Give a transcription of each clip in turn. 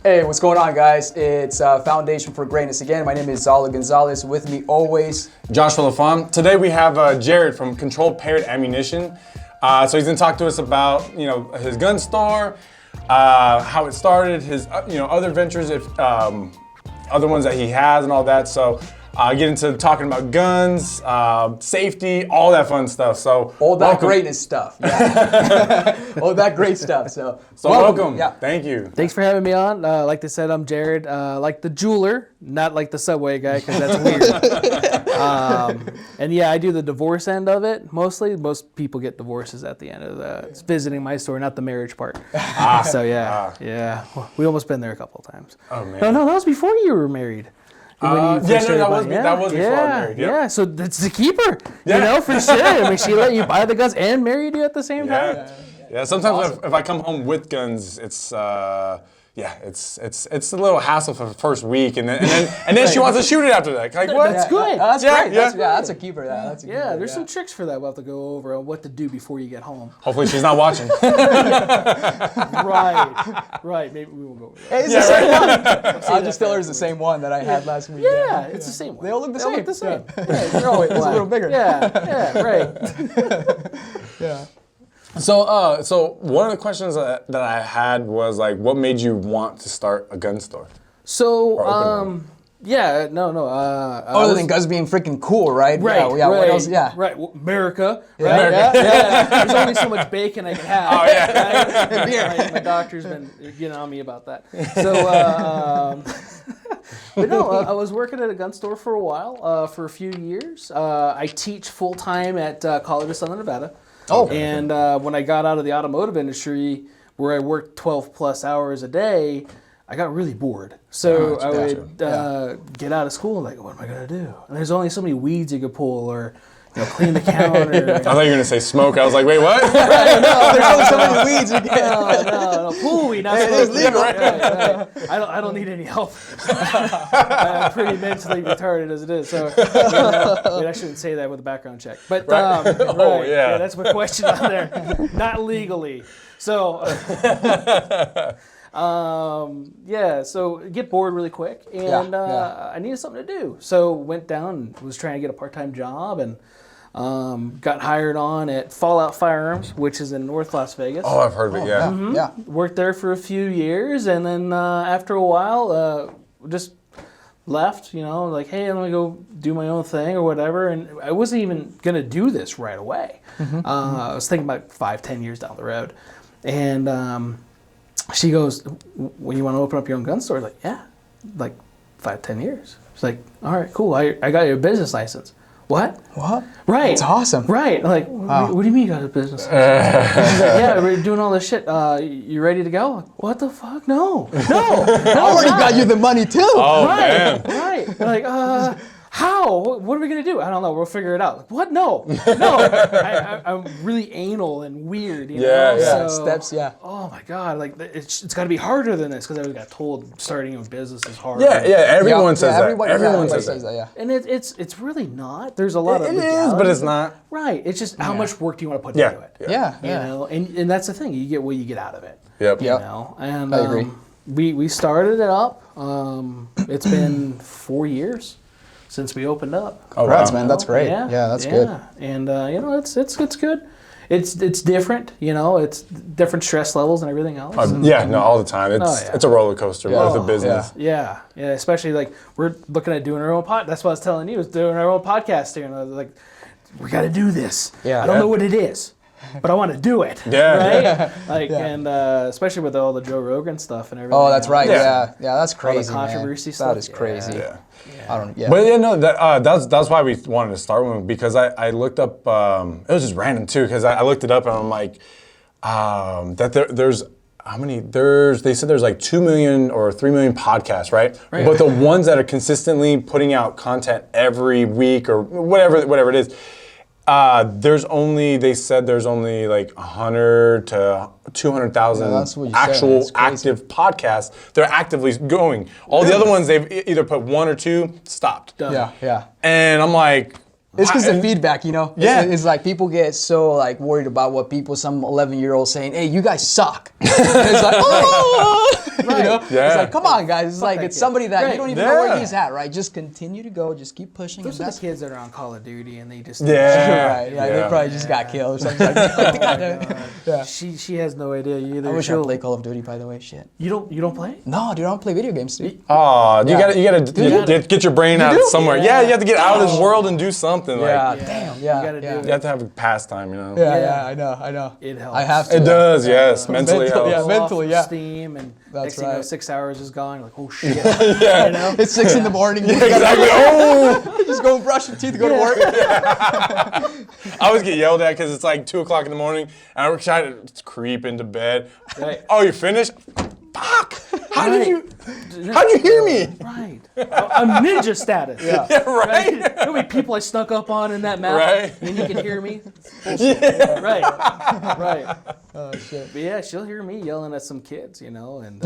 Hey, what's going on, guys? It's Foundation for Greatness again. My name is Zala Gonzalez. With me always, Joshua LaFon. Today we have Jared from Controlled Paired Ammunition. So he's gonna talk to us about his gun store, how it started, his other ventures, other ones that he has and all that. So get into talking about guns, safety, all that fun stuff. So all that greatness stuff. Yeah. All that great stuff. So welcome. Yeah. Thank you. Thanks for having me on. Like they said, I'm Jared, like the jeweler, not like the Subway guy, because that's weird. And yeah, I do the divorce end of it mostly. Most people get divorces at the end of it's visiting my store, not the marriage part. So yeah. We almost been there a couple of times. Oh man. No, that was before you were married. That was before I was married. Yep. Yeah, so that's the keeper, for sure. I mean, she let you buy the guns and married you at the same time. Yeah, sometimes if I come home with guns, it's it's a little hassle for the first week, and then she wants to shoot it after that. Like what? That's good. That's great. Yeah. That's a keeper. That's a keeper. There's some tricks for that we'll have to go over on what to do before you get home. Hopefully she's not watching. Right. Maybe we won't go over that. Hey, it's the same one. I'll just tell her it's the same one that I had last week. Yeah, it's the same one. They all look the same. Yeah, they're always It's a little bigger. Yeah, right. Yeah. So one of the questions that I had was like, what made you want to start a gun store? So, Other Other than guns being freaking cool, right? Right. Yeah. What else? Yeah. Right. Well, America. Yeah. Right. America. Yeah. There's only so much bacon I can have. Oh yeah. Right? Right. My doctor's been getting on me about that. So, but no, I was working at a gun store for a while, for a few years. I teach full time at College of Southern Nevada. Oh. And when I got out of the automotive industry, where I worked 12 plus hours a day, I got really bored. So I would get out of school and like, what am I gonna do? And there's only so many weeds you could pull, or clean the counter. I thought you were gonna say smoke. I was like, wait, what? Right, no, there's only so many weeds you get. No, pool weed, not It smoke is weed. legal. Right. I don't need any help. I'm pretty mentally retarded as it is. So I shouldn't say that with a background check. But yeah, that's my question on there. Not legally. So so get bored really quick, and I needed something to do. So went down and was trying to get a part-time job, and got hired on at Fallout Firearms, which is in North Las Vegas. Oh, I've heard of it. Yeah. Mm-hmm. Yeah. Worked there for a few years, and then after a while, just left. Like, hey, I'm gonna go do my own thing or whatever. And I wasn't even gonna do this right away. I was thinking about 5-10 years down the road, and she goes, "When you want to open up your own gun store?" Like, yeah, like 5-10 years. She's like, all right, cool. I got your business license. What? Right. That's awesome. Right. I'm like, what do you mean you got a business license? She's like, yeah, we're doing all this shit. You ready to go? Like, what the fuck? No. I already got you the money too. Oh, Right. man. Right. I'm like, how? What are we gonna do? I don't know. We'll figure it out. Like, what? No. I'm really anal and weird. Yeah. So, Steps. Yeah. Oh my god! Like it's got to be harder than this, because I got told starting a business is hard. Yeah. Everyone says that. Everyone says that. Yeah. And it's really not. There's a lot of It is, legalities. but it's not. Right. It's just how much work do you want to put Yeah. into it? Yeah. And that's the thing. You get what you get out of it. Yep. You know. And I agree. We started it up. It's been 4 years since we opened up. Oh, Congrats, wow. man. That's great. Yeah, that's good. And it's good. It's different. It's different stress levels and everything else. All the time. It's a roller coaster with the business. Yeah. Especially like we're looking at doing our own pod. That's what I was telling you, is doing our own podcast here. And I was like, we got to do this. Yeah. I don't know what it is, but I want to do it. Yeah. Right. And especially with all the Joe Rogan stuff and everything. Oh, that's right. Yeah. Yeah. That's crazy. controversy man. stuff. That is crazy. Yeah. I don't. Yeah. But that's why we wanted to start with, because I looked up. It was just random too, because I looked it up and I'm like, that there's how many? They said there's like 2 million or 3 million podcasts, right? But the ones that are consistently putting out content every week or whatever it is. They said there's only like 100 to 200,000 actual active podcasts. They're actively going. All the other ones, they've either put 1 or 2, stopped. Yeah. And I'm like, It's because the feedback, Yeah. It's like people get so like worried about what some 11-year-old saying, hey, you guys suck. And it's like, oh. Right. You know? Yeah. It's like, come on, guys. It's like that it's kid. somebody that Right. you don't even know where Yeah. he's at, right? Just continue to go. Just keep pushing. Those and are the that's kids that are on Call of Duty and they just Yeah. right. Yeah, they Yeah. probably just got killed or something. Like, yeah. She has no idea either. I wish I She'll- played Call of Duty, by the way. Shit. You don't play? No, dude, I don't play video games, dude. Oh, you gotta get your brain out do? somewhere. Yeah, you have to get out of this world and do something. Yeah, Like damn. You Yeah, gotta do yeah. it. you have to have a pastime, you know. Yeah, Yeah. yeah, I know. It helps. I have to. It does, yes. Mentally Mental- helps. yeah, mentally, yeah. Steam and That's next thing you know, right. 6 hours is gone. You're like, oh shit. Yeah. You know? It's 6 in the morning. Exactly. Oh, Just go and brush your teeth, go to work. I always get yelled at because it's like 2:00 in the morning, and I try to creep into bed. Right. Oh, you finished? Fuck! How Right. did you hear me? Right. I'm ninja status. Yeah. Yeah, right. How many people I snuck up on in that map? Right. And you can hear me? Bullshit. Right. Right. Oh shit. But yeah, she'll hear me yelling at some kids, you know, and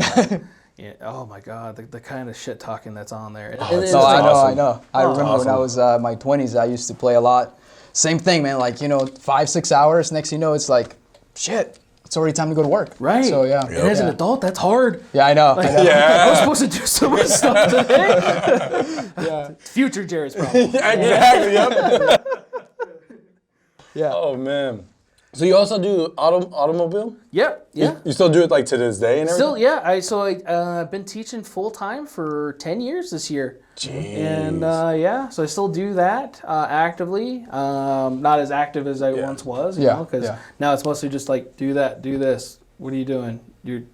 yeah, oh my god, the kind of shit talking that's on there. it's No, That's I know, awesome. I know. I remember when I awesome. was my 20s, I used to play a lot. Same thing, man. Like 5-6 hours. Next, thing you know, it's like, shit. It's already time to go to work. Right. So yeah. And as an adult, that's hard. Yeah, I know. I know. I was Yeah. supposed to do so much stuff today. Yeah. Future Jared's problem. Exactly. Yep. Yeah. Oh man. So you also do automobile? Yep. Yeah. You still do it like to this day and everything? Still, yeah. I've been teaching full time for 10 years this year. Jeez. And yeah, so I still do that actively. Not as active as I once was, you Yeah, know, because yeah. now it's mostly just like do that, do this. What are you doing? You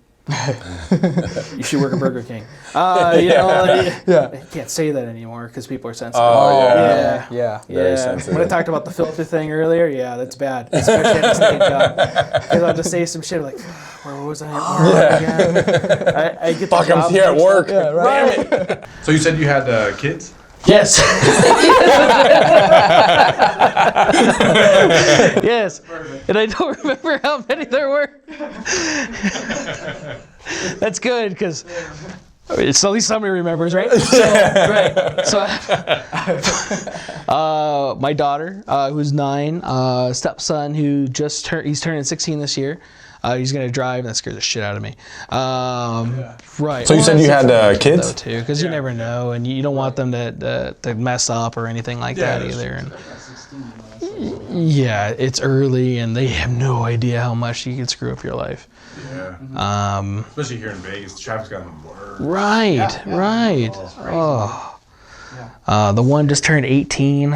should work at Burger King. You know, like, Yeah. I can't say that anymore because people are sensitive. Oh, yeah. Yeah. Yeah. Very Yeah, sensitive. when I talked about the filter thing earlier, yeah, that's bad. Especially at a state job. Because I'll just say some shit like, where was I at work again? I get the Fuck, I'm job here at mixed work. Yeah, right. So you said you had kids? Yes. Yes. And I don't remember how many there were. That's good because it's at least somebody remembers, right? So, right. So, my daughter, who's 9, stepson who he's turning 16 this year. He's gonna drive, and that scared the shit out of me. Right. So you said you had kids? though too, because you never know, and you don't want them to mess up or anything like that either. And yeah, it's early, and they have no idea how much you can screw up your life. Yeah. Especially here in Vegas, the traffic's gotten worse. Right, right. Oh, the one just turned 18,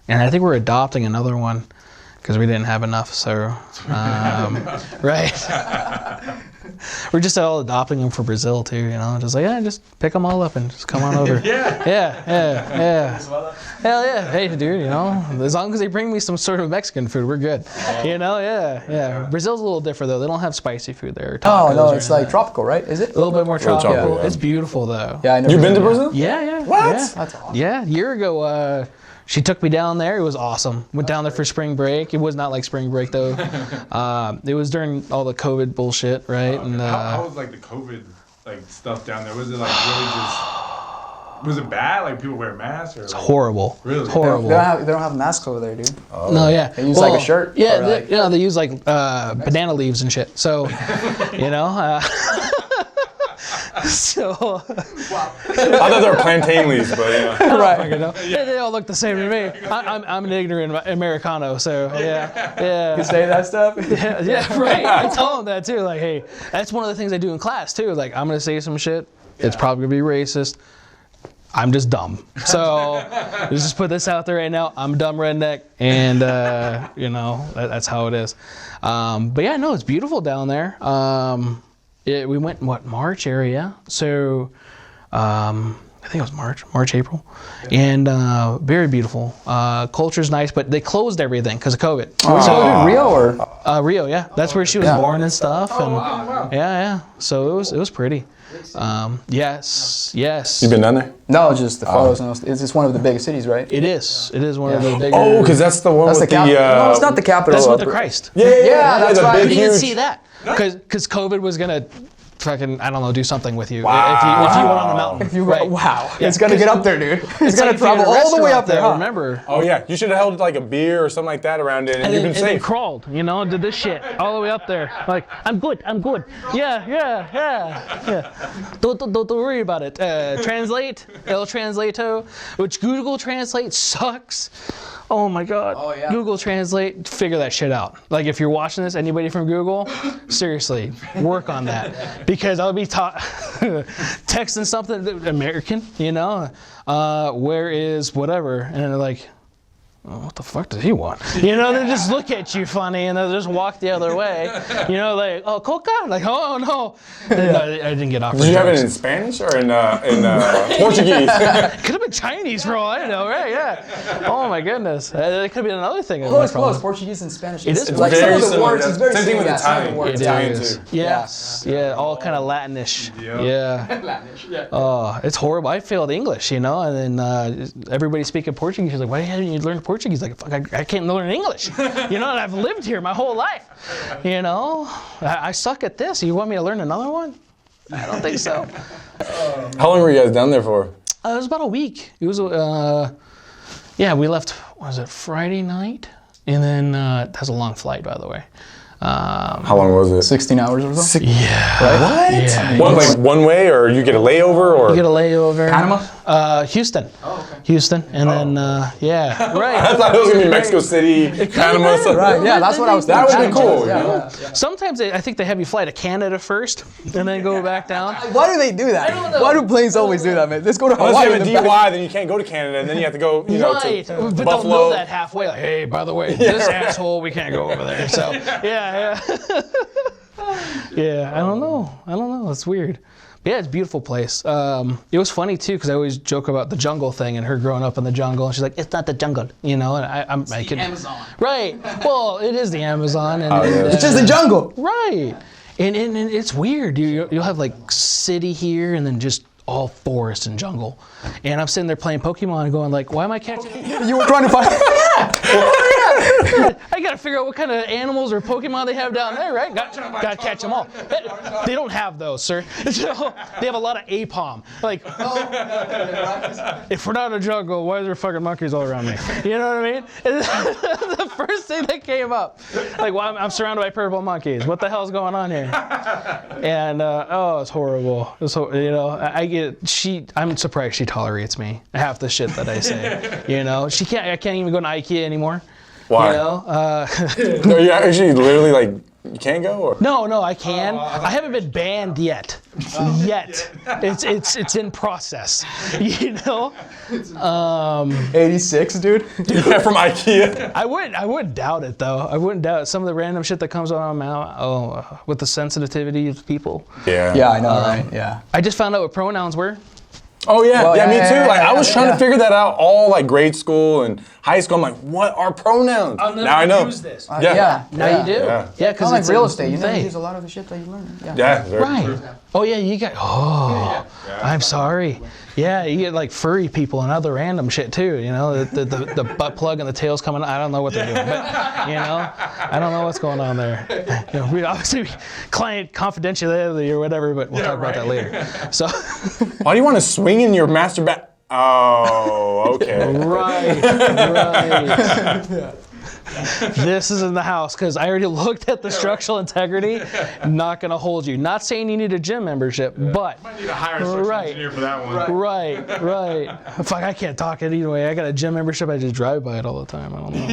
and I think we're adopting another one because we didn't have enough. So, right. We're just all adopting them for Brazil too, you know. Just like, yeah, just pick them all up and just come on over. Yeah. Hell yeah. Hey, dude, you know, as long as they bring me some sort of Mexican food, we're good. You know, yeah. Brazil's a little different though. They don't have spicy food there. Oh Tacos no, or it's like anything. tropical, right? Is it? A little bit more tropical. tropical, yeah. It's beautiful though. Yeah, I never You been to yeah. Brazil? Yeah. What? Yeah. That's awesome. Yeah, a year ago, she took me down there. It was awesome. Went down there for spring break. It was not like spring break though. It was during all the COVID bullshit, right? And How was like the COVID stuff down there? Was it like really just? Was it bad? Like people wear masks or? it's horrible. Really? It's They horrible. don't have masks over there, dude. No, yeah. They use like a shirt Yeah, or like- they use like banana leaves and shit. So, you know. So. I thought they were plantain leaves, but yeah. Right. You know, they all look the same to me. I'm an ignorant Americano, so yeah. You say that stuff? Yeah, right. I tell them that too. Like, hey, that's one of the things I do in class too. Like, I'm gonna say some shit. It's probably gonna be racist. I'm just dumb. So let's just put this out there right now. I'm a dumb redneck, and you know that's how it is. But yeah, no, it's beautiful down there. We went in March area. So I think it was March, April, and very beautiful. Culture's nice, but they closed everything because of COVID. So did Rio or? Rio, yeah, that's where she was born and stuff. And yeah. So it was pretty. Yes. You been down there? No, just the photos. And it's just one of the biggest cities, right? It is one of the bigger. Oh, because that's the one That's the with the. capital. No, it's not the capital. That's with the Christ. Yeah, that's the right. big, You didn't huge. see that because COVID was gonna fucking, I don't know, do something with you. Wow. If you went on the mountain. If you Right. wow, Yeah, it's gonna get up there, dude. It's It's gonna like if you had travel a all the way up restaurant there. Huh? Remember? Oh yeah, you should have held like a beer or something like that around it, and you've been And then safe. crawled, you know, did this shit all the way up there. Like, I'm good. Yeah. Don't worry about it. Translate, El Translato, which Google Translate sucks. Oh my God. Oh, yeah. Google Translate, figure that shit out. Like, if you're watching this, anybody from Google, seriously, work on that. Because I'll be texting something American, you know, where is whatever, and they're like, oh, what the fuck does he want? You know, they just look at you funny and they'll just walk the other way. You know, like, oh, coca? Like, oh, no. And I didn't get offered Did you have it drugs. in Spanish or in Portuguese? Could have been Chinese for all I know, right? Yeah. Oh, my goodness. It could have been another thing. Close. Portuguese and Spanish. It is like some very of the similar. words. It's very Same thing with similar. Some of the Italian. words. Italian is. too. Yes. Yeah, all kind of Latinish. Yep. Yeah. Oh, it's horrible. I failed English, you know, and then everybody speaking Portuguese is like, why haven't you learned Portuguese? Like, fuck, I can't learn English. You know, and I've lived here my whole life. You know, I suck at this. You want me to learn another one? I don't think so. How long were you guys down there for? It was about a week. It was, we left, was it Friday night? And then, that's a long flight, by the way. How long was it? 16 hours or so. Yeah. What? Yeah. One way, or you get a layover, or? You get a layover. Panama? Houston. Oh, okay. Houston, and then yeah, right. I thought it was gonna be Mexico City, Panama. Something. Right. Yeah, that's what I was That thinking. would be cool. Yeah, you know? yeah. Sometimes I think they have you fly to Canada first, and then go back down. Why do they do that? don't know. Why do planes always do that, man? Let's go to Unless Hawaii. you have a and then DUI, back. then you can't go to Canada, and then you have to go, you know, Right, to but don't Buffalo. know that halfway. Like, hey, by the way, this asshole, we can't go over there. So yeah. Yeah, I don't know. It's weird. But yeah, it's a beautiful place. It was funny too because I always joke about the jungle thing and her growing up in the jungle, and she's like, "It's not the jungle," you know. And I could Amazon. right. Well, it is the Amazon, and, yeah. It's just the jungle. right. And it's weird. You'll have like city here, and then just all forest and jungle. And I'm sitting there playing Pokemon, going like, "Why am I catching?" You were trying to find. I gotta figure out what kind of animals or Pokemon they have down there, right? Gotta catch them all. They don't have those, sir. They have a lot of Apom. Like, if we're not in a jungle, why is there fucking monkeys all around me? You know what I mean? The first thing that came up, like, well, I'm surrounded by purple monkeys. What the hell's going on here? And it's horrible. You know, I'm surprised she tolerates me. Half the shit that I say. You know, I can't even go to IKEA anymore. Why? You know, No, you actually literally like you can't go, or? no, I can. I haven't been banned yet. It's in process. You know. 86, dude. Yeah, from IKEA. I wouldn't doubt it though. I wouldn't doubt some of the random shit that comes on my mouth. Oh, with the sensitivity of people. Yeah. Yeah, I know, right? Yeah. I just found out what pronouns were. Oh yeah, Well, yeah, me yeah, too. yeah, Like I was trying yeah. to figure that out all like grade school and high school. I'm like, what are pronouns? Now I know. this. Yeah. Now you do. Yeah. Yeah, Kind because of like it's real in estate. You know, they. you use a lot of the shit that you learn. Yeah. Yeah. Very Right. true. Oh yeah, you got. Oh, I'm sorry. Yeah, you get like furry people and other random shit too. You know, the butt plug and the tails coming. I don't know what they're doing, but you know, I don't know what's going on there. You know, we obviously client confidentiality or whatever, but we'll talk about that later. So. Why do you want to swing in your master bat? Oh, okay. Right. This is in the house because I already looked at the structural integrity. Not gonna hold you. Not saying you need a gym membership, but Might need to hire a structural engineer for that one. right. Fuck, I can't talk it either way. I got a gym membership. I just drive by it all the time. I don't know.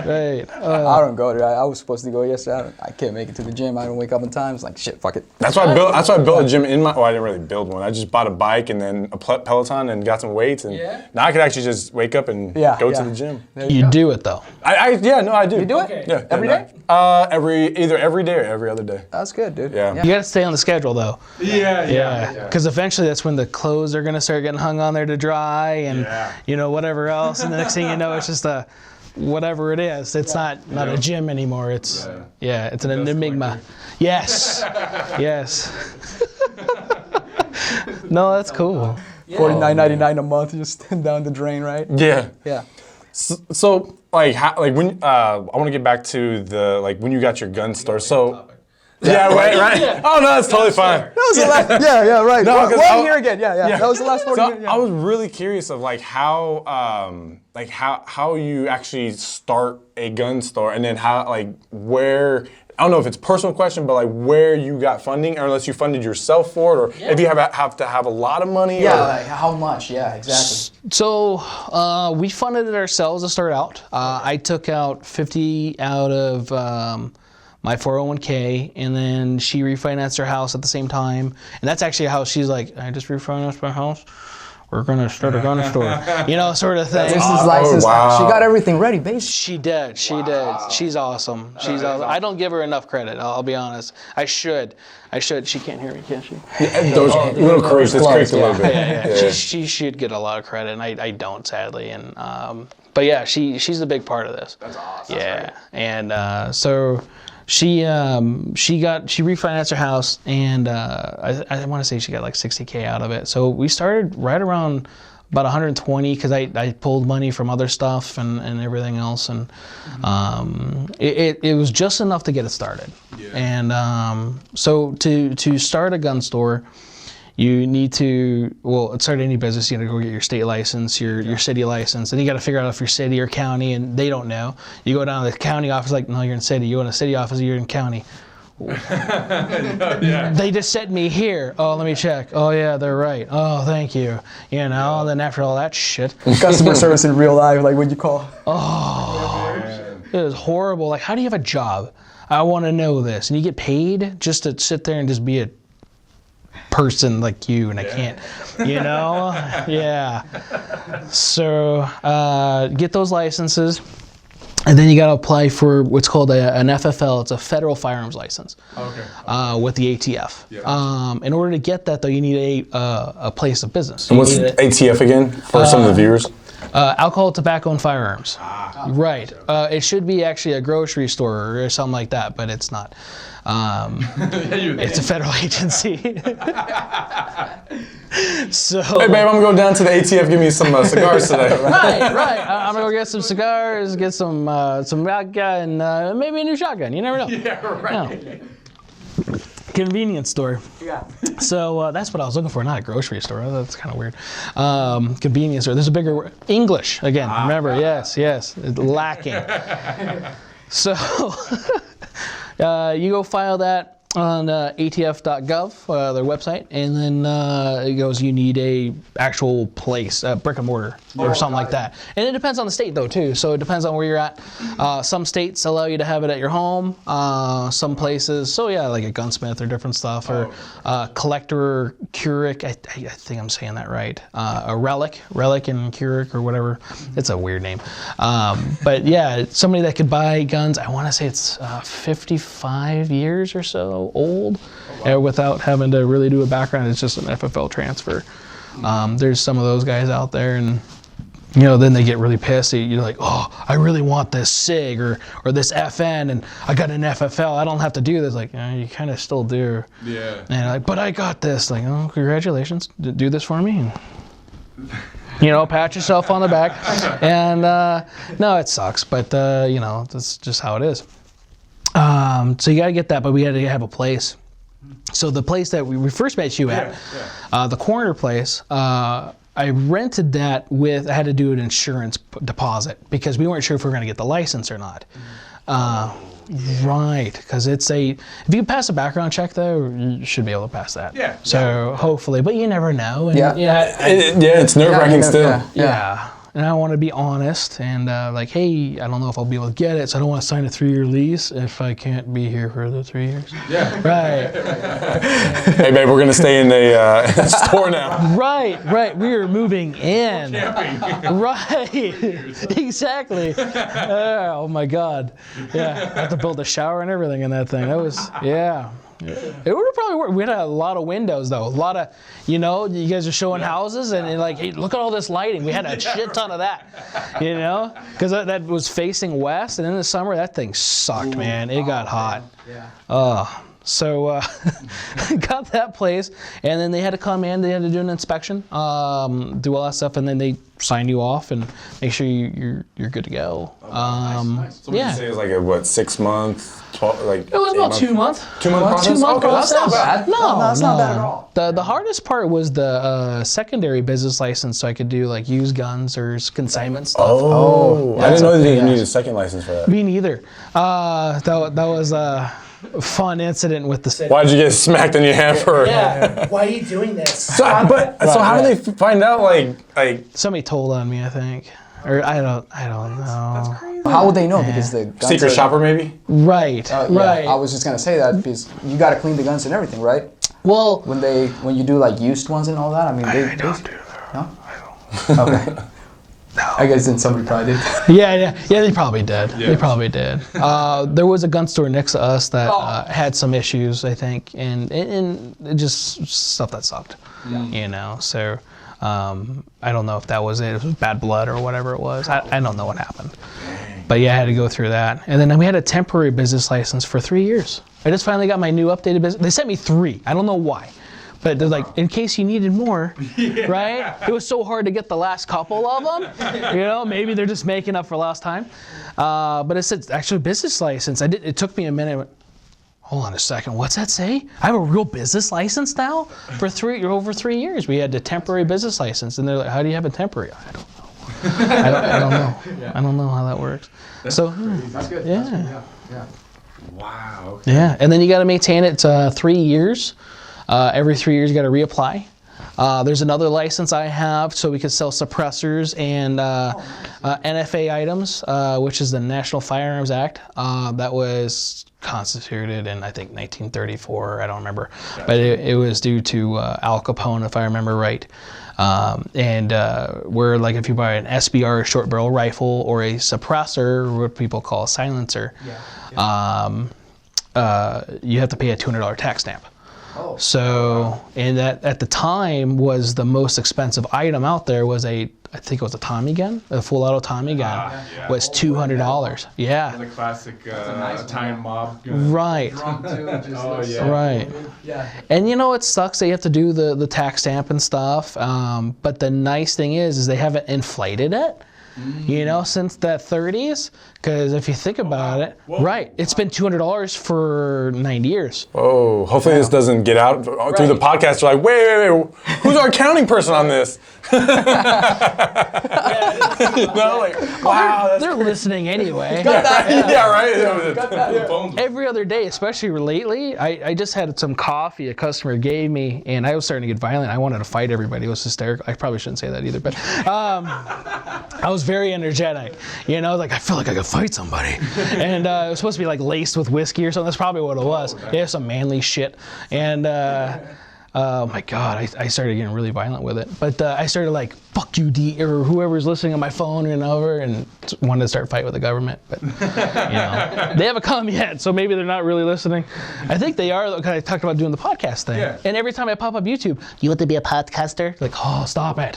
Right. I don't go there. I was supposed to go yesterday. I can't make it to the gym. I don't wake up in time. It's like, shit, fuck it. That's why I built a gym in my. Well, I didn't really build one. I just bought a bike and then a Peloton and got some weights, and now I could actually just wake up and go to the gym. You do it though. I do. You do it? Yeah. Every day? Either every day or every other day. That's good, dude. Yeah. You gotta stay on the schedule though. Yeah. Because eventually that's when the clothes are gonna start getting hung on there to dry and you know whatever else, and the next thing you know it's just a whatever it is. It's not a gym anymore. It's it's an enigma. Yes. No, that's cool. $49.99 a month, just down the drain, right? Yeah. Yeah. So like when I want to get back to the like when you got your gun store. So Yeah, right. Oh no, that's totally fine. That was the last. Yeah, right. No, 'cause One year again. Yeah. That was the last 40 So years. Yeah. I was really curious of like how you actually start a gun store, and then how where. I don't know if it's a personal question, but like where you got funding, or unless you funded yourself for it, or if you have to have a lot of money. Yeah, or, like how much? Yeah, exactly. So we funded it ourselves to start out. I took out 50 out of my 401k, and then she refinanced her house at the same time. And that's actually how she's like, I just refinanced my house. We're gonna start a gun store, sort of thing. This is licensed. wow. She got everything ready, basically. She did. She's awesome. She's awesome. I don't give her enough credit. I'll be honest. I should. She can't hear me, can she? Those little crews just creaked a little bit. Yeah. She should get a lot of credit, and I don't, sadly. And but yeah, she's a big part of this. That's awesome. Yeah, and so she refinanced her house, and I want to say she got like $60K out of it. So we started right around about 120 because I pulled money from other stuff and everything else, and it was just enough to get it started. Yeah. And so to start a gun store, you need to, start any business, you got to go get your state license, your city license, and you got to figure out if you're city or county, and they don't know. You go down to the county office, like, no, you're in city. You go to the city office, you're in county. Yeah. They just sent me here. Oh, let me check. Oh, yeah, they're right. Oh, thank you. And then after all that shit, Customer service in real life, like when you call. it was horrible. Like, how do you have a job? I want to know this. And you get paid just to sit there and just be a person like you, and I can't, Yeah. So get those licenses, and then you got to apply for what's called an FFL. It's a federal firearms license. Okay. With the ATF. Yeah. In order to get that, though, you need a place of business. And what's ATF again for some of the viewers? Alcohol, tobacco, and firearms. Right. It should be actually a grocery store or something like that, but it's not. It's a federal agency. So. Hey babe, I'm gonna go down to the ATF. Give me some cigars today. Right. I'm gonna go get some cigars, get some vodka, and maybe a new shotgun. You never know. Yeah, right. No. Convenience store. Yeah. So that's what I was looking for, not a grocery store. That's kind of weird. Convenience store. There's a bigger word. English again. Remember? Yes. It's lacking. So you go file that on atf.gov, their website, and then it goes, you need a actual place, a brick and mortar or something like that. And it depends on the state though too, so it depends on where you're at. Some states allow you to have it at your home, some places, so yeah, like a gunsmith or different stuff, or collector, Keurig, I think I'm saying that right, a relic and Keurig or whatever, it's a weird name. But yeah, somebody that could buy guns, I want to say it's 55 years or so old, without having to really do a background. It's just an FFL transfer. There's some of those guys out there, and then they get really pissed. You're like, oh, I really want this SIG or this FN, and I got an FFL. I don't have to do this. Like, you kind of still do. Yeah. And like, but I got this. Like, oh, congratulations. Do this for me. And, pat yourself on the back. And no, it sucks, but that's just how it is. So you got to get that, but we had to have a place. So the place that we first met you at, the corner place, I rented that I had to do an insurance deposit because we weren't sure if we were going to get the license or not. Right, because if you pass a background check though, you should be able to pass that. Yeah. So hopefully, but you never know. And It's nerve-wracking still. Yeah. And I want to be honest and hey, I don't know if I'll be able to get it, so I don't want to sign a 3-year lease if I can't be here for the 3 years. Yeah. Right. Hey babe, we're gonna stay in the store now. Right. We are moving in. Camping. Right. Exactly. Oh my God. Yeah. I have to build a shower and everything in that thing. That was, yeah. It would have probably worked. We had a lot of windows though. A lot of, you guys are showing houses and you're like, hey, look at all this lighting. We had a shit ton of that, because that was facing west, and in the summer that thing sucked, man. It got hot. Yeah. Oh, So got that place, and then they had to come in. They had to do an inspection, do all that stuff, and then they sign you off and make sure you're good to go. So would yeah. you say it was like a, what, 6 month, 12, like It was about 2 months. 2 month process? 2 month Okay, that's process. not bad. No, that's not bad at all. The hardest part was the secondary business license, so I could do like used guns or consignment stuff. Oh, I that's didn't know that you yeah. needed a second license for that. Me neither. That was a fun incident with the city. Why'd you get smacked in your hand for? Yeah. Why are you doing this? So, so how do they find out? Like Somebody told on me, I think, or I don't know. How would they know? Because the guns secret are, shopper maybe? Right. Yeah, Right. I was just gonna say that because you gotta clean the guns and everything, right? Well, When you do like used ones and all that, I mean, I don't do that. No? Okay. I guess then somebody probably did. Yeah. They probably did. Yeah. They probably did. There was a gun store next to us that had some issues, I think, and it just stuff that sucked. You know, so I don't know if that was it. It was bad blood or whatever it was. I don't know what happened. But yeah, I had to go through that, and then we had a temporary business license for 3 years. I just finally got my new updated business. They sent me 3. I don't know why. But they're like, in case you needed more, right? It was so hard to get the last couple of them. You know, maybe they're just making up for lost time. But it said actually business license. It took me a minute. I went, hold on a second. What's that say? I have a real business license now for over 3 years. We had a temporary business license, and they're like, how do you have a temporary? I don't know. I don't know. I don't know how that works. That's good. Yeah. Wow. Okay. Yeah, and then you got to maintain it 3 years. Every 3 years, you got to reapply. There's another license I have, so we can sell suppressors and NFA items, which is the National Firearms Act. That was constituted in, I think, 1934. I don't remember, but it was due to Al Capone, if I remember right. Where like if you buy an SBR short barrel rifle or a suppressor, what people call a silencer, you have to pay a $200 tax stamp. So, and that at the time was the most expensive item out there was I think it was a Tommy gun, a full auto Tommy gun, was $200. Yeah. The classic nice one. Italian mob gun. Right. Oh, yeah. Right. And you know it sucks that you have to do the tax stamp and stuff. But the nice thing is they haven't inflated it. You know, since the 30s, because if you think about it, right, it's been $200 for 90 years. Oh, hopefully this doesn't get out through the podcast. You're like, wait, who's our accounting person on this? You know, like, wow, that's They're listening anyway. yeah, right. The phone's Every other day, especially lately, I just had some coffee a customer gave me, and I was starting to get violent. I wanted to fight everybody. It was hysterical. I probably shouldn't say that either, but I was very energetic. You know, like I feel like I could fight somebody. And it was supposed to be like laced with whiskey or something. That's probably what it was. Yeah, some manly shit. And oh my God, I started getting really violent with it. But I started like, fuck you, D, or whoever's listening on my phone and over, and wanted to start fighting with the government. But, you know, they haven't come yet, so maybe they're not really listening. I think they are, because I talked about doing the podcast thing. Yeah. And every time I pop up YouTube, you want to be a podcaster? Like, oh, stop it.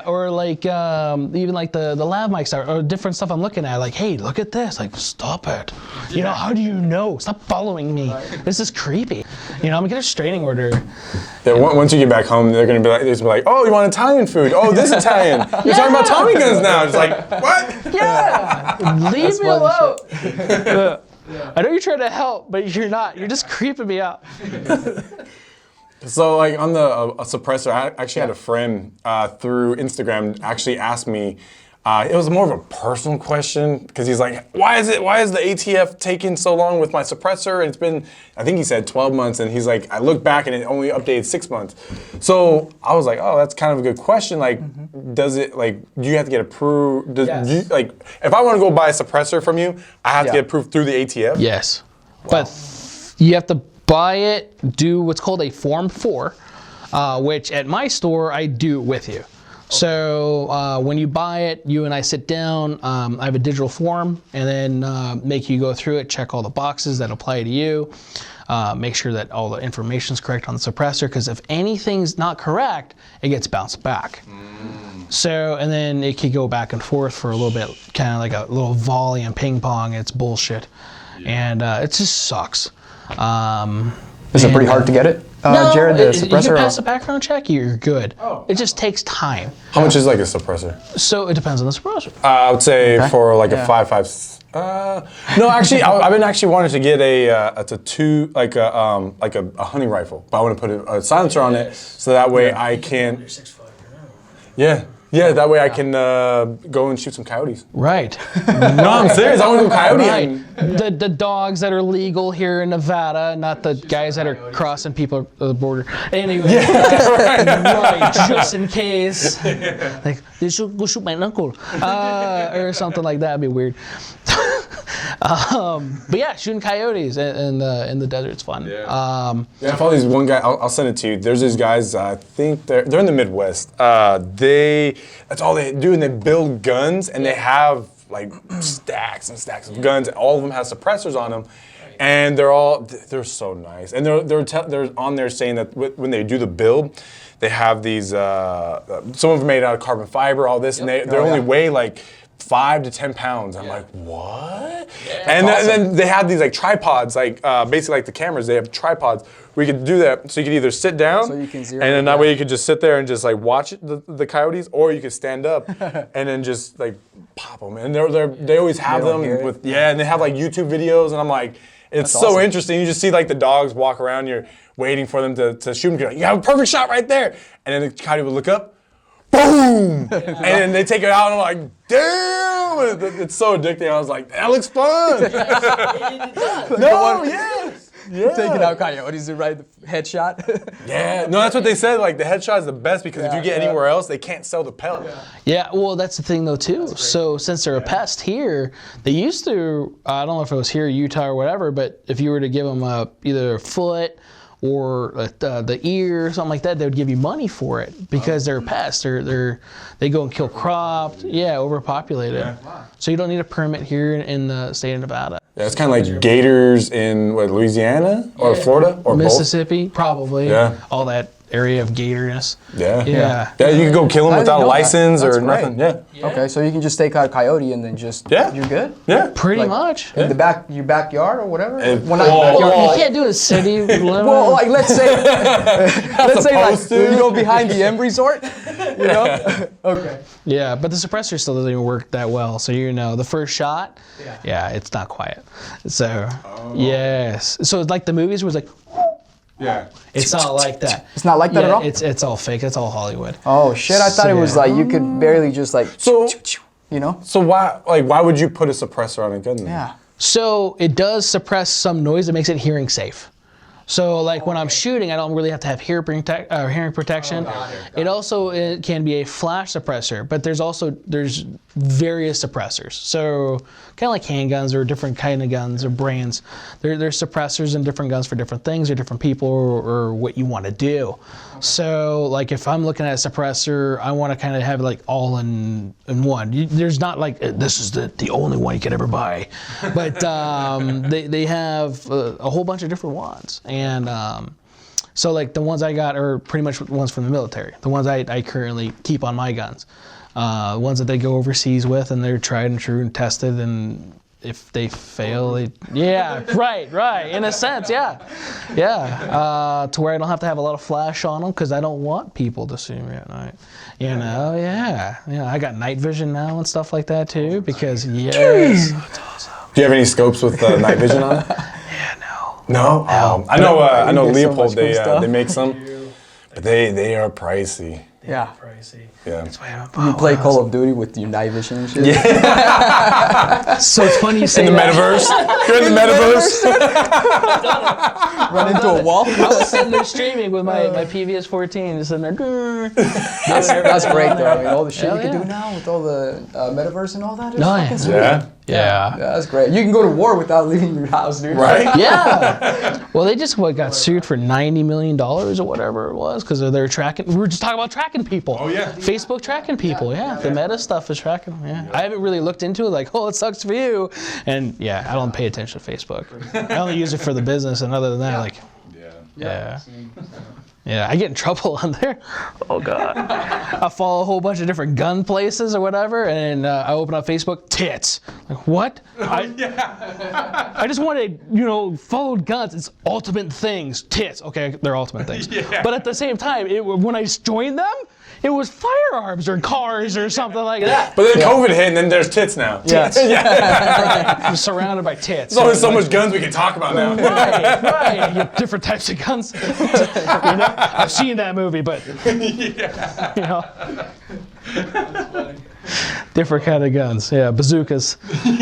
Or like, even like the lav mics or different stuff I'm looking at, like, hey, look at this. Like, stop it. You know, how do you know? Stop following me. This is creepy. You know, I'm going to get a restraining order. Yeah, once you get back home, they're gonna be like, oh, you want Italian food? Oh, this Italian. You're talking about Tommy guns now. It's like, what? Yeah, leave me alone. I know you're trying to help, but you're not. You're just creeping me out. So, like on the suppressor, I actually had a friend through Instagram actually ask me. It was more of a personal question because he's like, why is the ATF taking so long with my suppressor? And it's been, I think he said 12 months, and he's like, I look back and it only updated 6 months. So I was like, oh, that's kind of a good question. Like, does it, like, do you have to get approved? Yes. Like, if I want to go buy a suppressor from you, I have to get approved through the ATF? Yes, but you have to buy it, do what's called a Form 4, which at my store, I do it with you. So when you buy it, you and I sit down, I have a digital form, and then make you go through it, check all the boxes that apply to you, make sure that all the information is correct on the suppressor, because if anything's not correct, it gets bounced back. So, and then it could go back and forth for a little bit, kind of like a little volley and ping pong. It's bullshit. And it just sucks. Is it pretty hard to get it, Jared? The You suppressor? can pass the background check, you're good. It just takes time. How much is like a suppressor? So it depends on the suppressor. I would say Okay. for like Yeah. a 5.5. No, actually, I've been actually wanting to get a hunting rifle, but I want to put a silencer on it so that way I can. Yeah. Yeah, that way I can go and shoot some coyotes. Right. No, I'm serious. I want to go coyote. Right. The dogs that are legal here in Nevada, not the guys that are crossing people at the border. Anyway. Right. Just in case. Like, they should go shoot my uncle. Or something like that. Would be weird. But yeah, shooting coyotes in the desert's fun. Yeah. Yeah, I follow these one guy. I'll send it to you. There's these guys. I think they're in the Midwest. That's all they do, and they build guns, and they have like stacks and stacks of guns, and all of them have suppressors on them, and they're so nice. And they're on there saying that when they do the build, they have these. Some of them made out of carbon fiber, all this, and they only weigh like 5 to 10 pounds. I'm like, what? And then they have these like tripods, like basically like the cameras. They have tripods where you could do that. So you could either sit down, So you can zero and then it that down. way you could just sit there and just like watch the coyotes, or you could stand up and then just like pop them. And they always have They don't them hear it. with and they have like YouTube videos, and I'm like, it's so awesome. interesting. You just see like the dogs walk around, you're waiting for them to shoot them. You're like, you have a perfect shot right there, and then the coyote would look up. Boom! And then they take it out, and I'm like, damn! It's so addicting. I was like, that looks fun. No, yes. Yeah. Taking out coyotes to ride the headshot. Yeah, no, that's what they said. Like the headshot is the best because if you get Yeah. anywhere else, they can't sell the pellet. Yeah, well, that's the thing though too. So since they're a pest here, they used to. I don't know if it was here, Utah, or whatever. But if you were to give them either a foot or the ear or something like that, they would give you money for it because they're a pest. They go and kill crops. Yeah, overpopulated. So you don't need a permit here in the state of Nevada. Yeah, it's kind of like gators in Louisiana or Florida or Mississippi, probably. Yeah. All that area of gatorness. both. Yeah. Yeah. Yeah, you can go kill them I didn't without a know that. license That's or great. nothing. Yeah. Okay, so you can just take out a coyote and then just Yeah. you're good. Yeah. Pretty Like- much. In your backyard or whatever. If- Well, not oh, backyard. You can't do a city limit. Well, like let's say like supposed to. behind the M Resort, you know. Okay. Yeah, but the suppressor still doesn't even work that well. So the first shot, yeah, it's not quiet. So yes, so it's like the movies was like, Yeah. it's not like that. It's not like that yeah, at all? It's all fake. It's all Hollywood. Oh shit! I thought it was Yeah. like you could barely just like So- you know. So why would you put a suppressor on a gun then? Yeah. So it does suppress some noise that makes it hearing safe. So like when I'm shooting, I don't really have to have hearing protection. It also can be a flash suppressor, but there's various suppressors. So kind of like handguns or different kind of guns or brands. There's suppressors in different guns for different things or different people or what you want to do. So like if I'm looking at a suppressor, I want to kind of have it like all in one. There's not like this is the only one you can ever buy, but they have a whole bunch of different ones. And so like the ones I got are pretty much ones from the military. The ones I currently keep on my guns. Ones that they go overseas with and they're tried and true and tested, and if they fail, right, in a sense, yeah. To where I don't have to have a lot of flash on them because I don't want people to see me at night. You know, yeah. I got night vision now and stuff like that too because yes. Do you have any scopes with night vision on it? No. I know You get so Leopold. much cool stuff. They make some, but they are pricey. Yeah. Yeah. You play Call of Duty with your night vision and shit. So it's funny you say In the that. metaverse. You're in the metaverse. Run into a wall. I was sitting there streaming with my PVS 14, just sitting there. That's great though. I mean, all the shit Hell you can yeah. do now with all the metaverse and all that. Is Oh, yeah. fucking sweet. Yeah. Yeah. Yeah, that's great. You can go to war without leaving your house, dude. Right. Yeah. Well, they just got sued for $90 million or whatever it was because they're tracking. We were just talking about tracking people. Oh, yeah. Facebook tracking people. Yeah. The meta stuff is tracking. Yeah. I haven't really looked into it. Like, oh, it sucks for you. And yeah, I don't pay attention to Facebook. I only use it for the business, and other than that, like, yeah. Yeah, I get in trouble on there. Oh God. I follow a whole bunch of different gun places or whatever, and I open up Facebook, tits. Like, what? I just wanted, followed guns. It's ultimate things, tits. Okay, they're ultimate things. But at the same time, when I joined them, it was firearms or cars or something like that. But then COVID hit, and then there's tits now. Yes. I'm surrounded by tits. There's only so much guns we can talk about now. Right. You have different types of guns. I've seen that movie, but different kind of guns. Yeah, bazookas.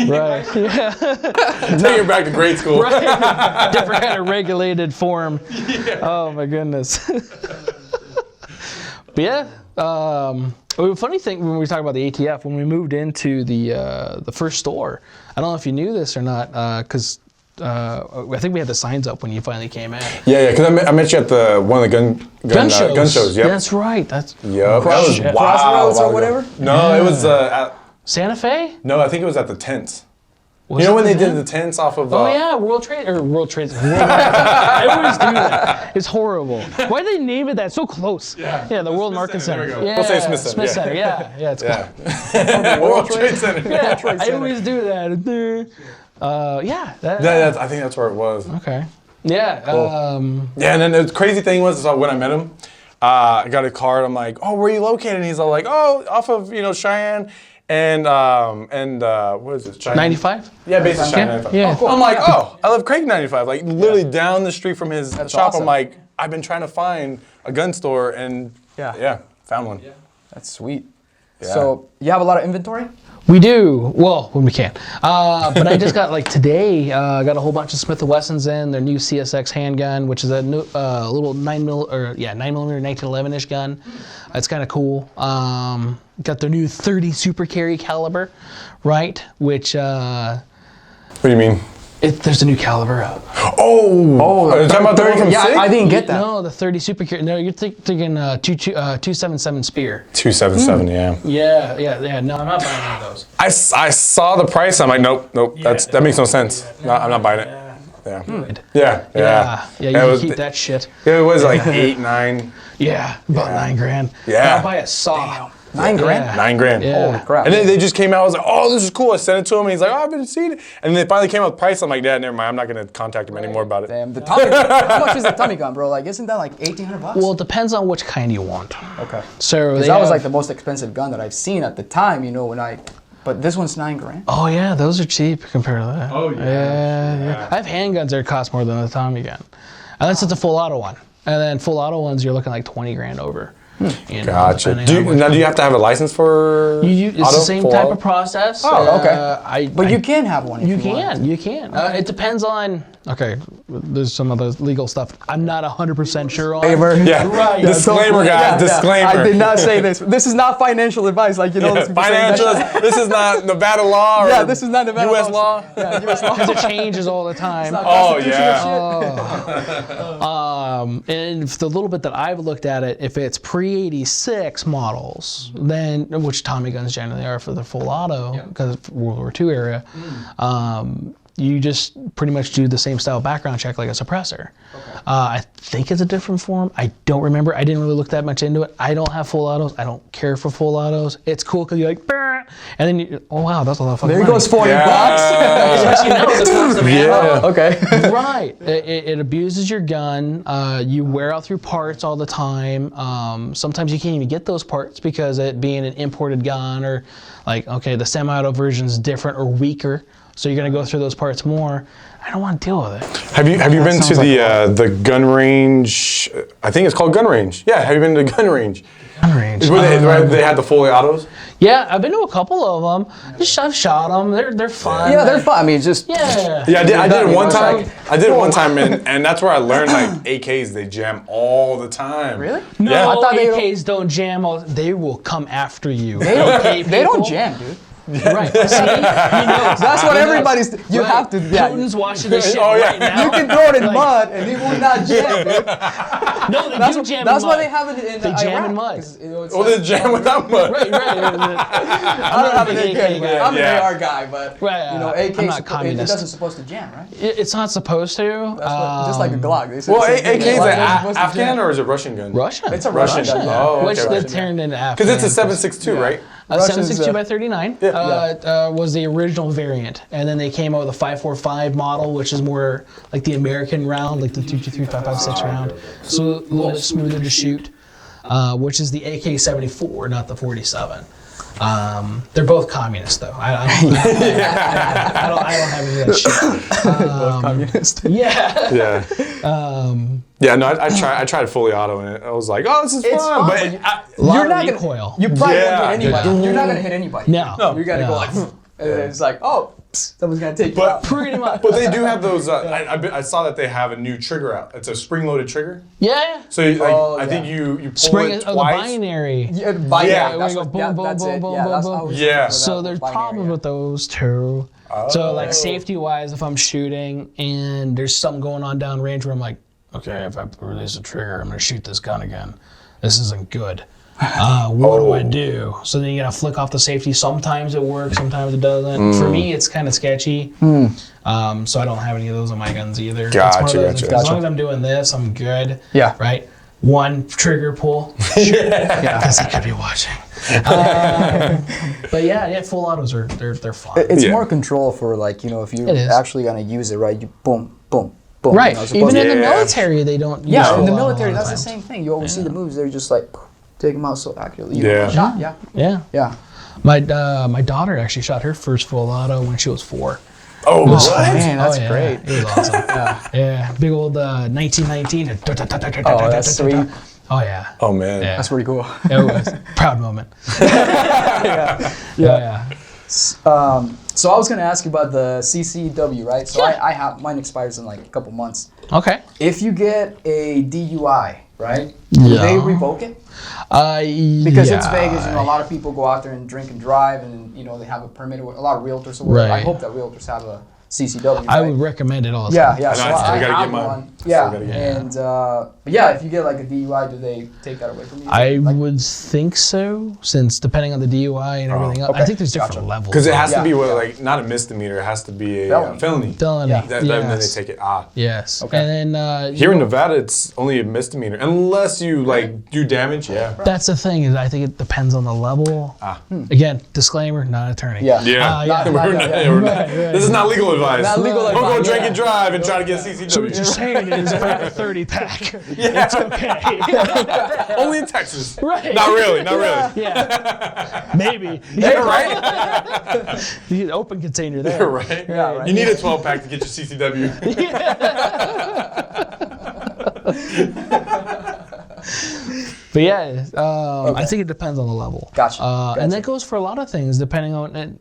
Right. Yeah. Take it back to grade school. Right. Different kind of regulated form. Oh my goodness. But yeah. Funny thing when we talk about the ATF, when we moved into the first store, I don't know if you knew this or not, because I think we had the signs up when you finally came in. Yeah, because I met you at one of the gun shows. Yep. That's right. That was wow. Crossroads or whatever? No, it was at Santa Fe. No, I think it was at the tents. Was when they did the tents off of? Oh yeah, World Trade. I always do that. It's horrible. Why did they name it that? So close. Yeah, the World Market Center. There we go. Yeah, We'll say Smith Center. Smith Center. Yeah, it's Yeah. World Trade Center. Yeah, I always do that. I think that's where it was. Okay. Yeah. Yeah, and then the crazy thing was, when I met him, I got a card. I'm like, "Oh, where are you located?" And he's all like, "Oh, off of Cheyenne." And what is it? Cheyenne? 95? Yeah, basically Cheyenne 95. Yeah. Oh, cool. I'm like, I live Craig 95, like literally down the street from his shop. awesome. I'm like, I've been trying to find a gun store, and found one. That's sweet. Yeah. So you have a lot of inventory? We do. Well, when we can. But I just got today, got a whole bunch of Smith & Wessons in, their new CSX handgun, which is a new, little 9mm 1911-ish gun. It's kind of cool. Got their new 30 Super Carry caliber, right? Which What do you mean? there's a new caliber out. Are you talking about the one from Yeah, SIG? I didn't get that. No, the 30 Super Carry. No, you're thinking 277 Spear. 277, yeah. Yeah. No, I'm not buying any of those. I saw the price. I'm like, nope. That makes no sense. No, I'm not buying it. Yeah. Yeah, you can keep that shit. It was like 8, 9. Yeah, about $9,000. Yeah. I'll buy a saw. $9,000? Yeah. $9,000. Yeah. Holy crap. And then they just came out. I was like, "Oh, this is cool." I sent it to him, and he's like, "Oh, I've been seeing it." And they finally came out with the price. I'm like, "Yeah, never mind. I'm not gonna contact him anymore about it." Damn, the Tommy, how much is the Tommy gun, bro? Like, isn't that like $1,800? Well, it depends on which kind you want. Okay. So Because that was like the most expensive gun that I've seen at the time, but this one's $9,000. Oh yeah, those are cheap compared to that. Oh, yeah. Yeah. I have handguns that cost more than a Tommy gun, unless it's a full auto one. And then full auto ones, you're looking like $20,000 over. Gotcha. Depending on Do you have to have a license for? it's auto, the same full type auto? of process. Oh, okay. But you can have one if you want. You can. It depends on. Okay, there's some of the legal stuff I'm not 100% sure on. Yeah. Right. Disclaimer, guys. Disclaimer. I did not say this. This is not financial advice. Like, Financial. This is not Nevada law. Or this is not Nevada U.S. law. Yeah, U.S. law. Because it changes all the time. Oh yeah. And if the little bit that I've looked at it, if it's pre-86 models, then, which Tommy guns generally are for the full auto, because of World War II era, you just pretty much do the same style background check like a suppressor. I think it's a different form. I don't remember. I didn't really look that much into it. I don't have full autos. I don't care for full autos. It's cool because you're like, "Brr," and then you, oh wow, that's a lot of fucking There money. goes 40 Yeah. bucks. Especially now with the cost of ammo. Okay. Right. It abuses your gun. You wear out through parts all the time. Sometimes you can't even get those parts because it being an imported gun, or like, okay, the semi-auto version is different or weaker, so you're going to go through those parts more. I don't want to deal with it. Have you been to the gun range? I think it's called gun range. Yeah. Have you been to the gun range? Gun range. Where they had the fully autos. Yeah, I've been to a couple of them. I've shot them. They're fun. Yeah, they're fun. I mean, just Yeah. Yeah, I did it one time. Like, I did it one time, and that's where I learned like AKs they jam all the time. Really? No, Yeah. I thought they AKs don't jam. They will come after you. They don't Okay, they don't people? jam, dude. Right. See? He knows. That's what everybody's. You have to. Yeah. Putin's watching this shit Oh, yeah. right now. You can throw it in mud and it will not jam, dude. No, they That's, do jam that's in why mud. they have it in They Iraq, jam in mud. 'cause, you know, it's Oh, like- the jam without mud. Right. I don't have an AK, but I'm Yeah. an AR guy, but Right, you know, I'm AK not it communist. doesn't supposed to jam, right? It's not supposed to. That's what, just like a Glock. They say Well, the same thing. AK is Glock an doesn't supposed to Afghan jam. or is it Russian gun? Russian. It's a Russian gun, yeah. Oh, Which okay. they Russian, turned into Afghan. Because it's a 7.62, right? A Russians, 7.62 by 39 was the original variant, and then they came out with a 5.45 model, which is more like the American round, like the 223 5.56 round, so a little bit smoother to shoot. Which is the AK-74, not the 47. They're both communist, though. I don't have any of that shit. Communist. Yeah. Yeah. Yeah, no, I tried fully auto and I was like, oh, this is It's fun. fun, But but A lot You're of not recoil. gonna. You probably Yeah. won't hit anybody. You're not gonna hit anybody. No. You gotta go No. like, and then it's like, oh, psst, someone's gonna take you out. Pretty much. But they do have those. I saw that they have a new trigger out. It's a spring-loaded trigger. Yeah. So you, like, Oh, I think yeah. you pull Spring it is the twice. binary. Yeah, binary. Yeah. That's We what, go yeah, boom, boom, that's boom, it. boom, Yeah, boom, that's boom. I was Yeah. looking for So that there's binary, problems yeah. with those too. So like safety-wise, if I'm shooting and there's something going on downrange where I'm like, okay, if I release a trigger, I'm gonna shoot this gun again. This isn't good. What do I do? So then you gotta flick off the safety. Sometimes it works, sometimes it doesn't. For me, it's kind of sketchy. So I don't have any of those on my guns either. It's one of Gotcha, those, gotcha. As long as I'm doing this, I'm good. Yeah. Right. One trigger pull. Because he could be watching. But yeah, full autos are they're fun. It's Yeah. more control for like, you know, if you're It is. actually gonna use it, right? You boom, boom, boom. Right. You know, as Even opposed in to- the Yeah. military, they don't. use Yeah, full in the auto a military, lot of that's the times. same thing. You always see the moves. They're just like take them out so accurately. You Yeah. know, shot. Yeah. Yeah. Yeah. My daughter actually shot her first full auto when she was 4. Oh, what? Man, that's yeah. great. It was awesome. yeah. Big old 1919. Oh, that's sweet. Oh yeah. Oh man. Yeah. That's pretty cool. It was proud moment. Yeah. So I was gonna ask you about the CCW, right? So Yeah. I have mine expires in like a couple months. Okay. If you get a DUI, right? Do they Yeah. revoke it? Because it's yeah. Vegas, you know, a lot of people go out there and drink and drive, and you know they have a permit. A lot of realtors. Or whatever. I Right. hope that realtors have a CCW. I right? would recommend it all the Yeah, time. yeah. I So know, I still I gotta have get mine. one. Still Yeah, gotta get mine. and but yeah, if you get like a DUI, do they take that away from you? I Like, would think so, since depending on the DUI and everything else, I okay. think there's different Gotcha. levels. Because it has Yeah, to be yeah. like not a misdemeanor. It has to be a Felony. felony. Felony. Yeah. Then they Yes. take it. Ah. Yes. Okay. And then Here in Nevada, it's only a misdemeanor unless you like do damage. Yeah. that's the thing, is I think it depends on the level. Again, disclaimer, not an attorney. Yeah. Yeah. yeah. We're not- yeah. we're not- Right, right. This is not legal advice. Not legal Don't go advice, drink yeah. and drive and try to get CCW. So what you're saying is if I have a 30 pack, it's okay. Only in Texas. Right. Not really. Not really. Yeah. Maybe. Yeah, right. You get an open container Yeah, there. right. Yeah, right. You need a 12 pack to get your CCW. But yeah, I think it depends on the level. Gotcha, And that goes for a lot of things, depending on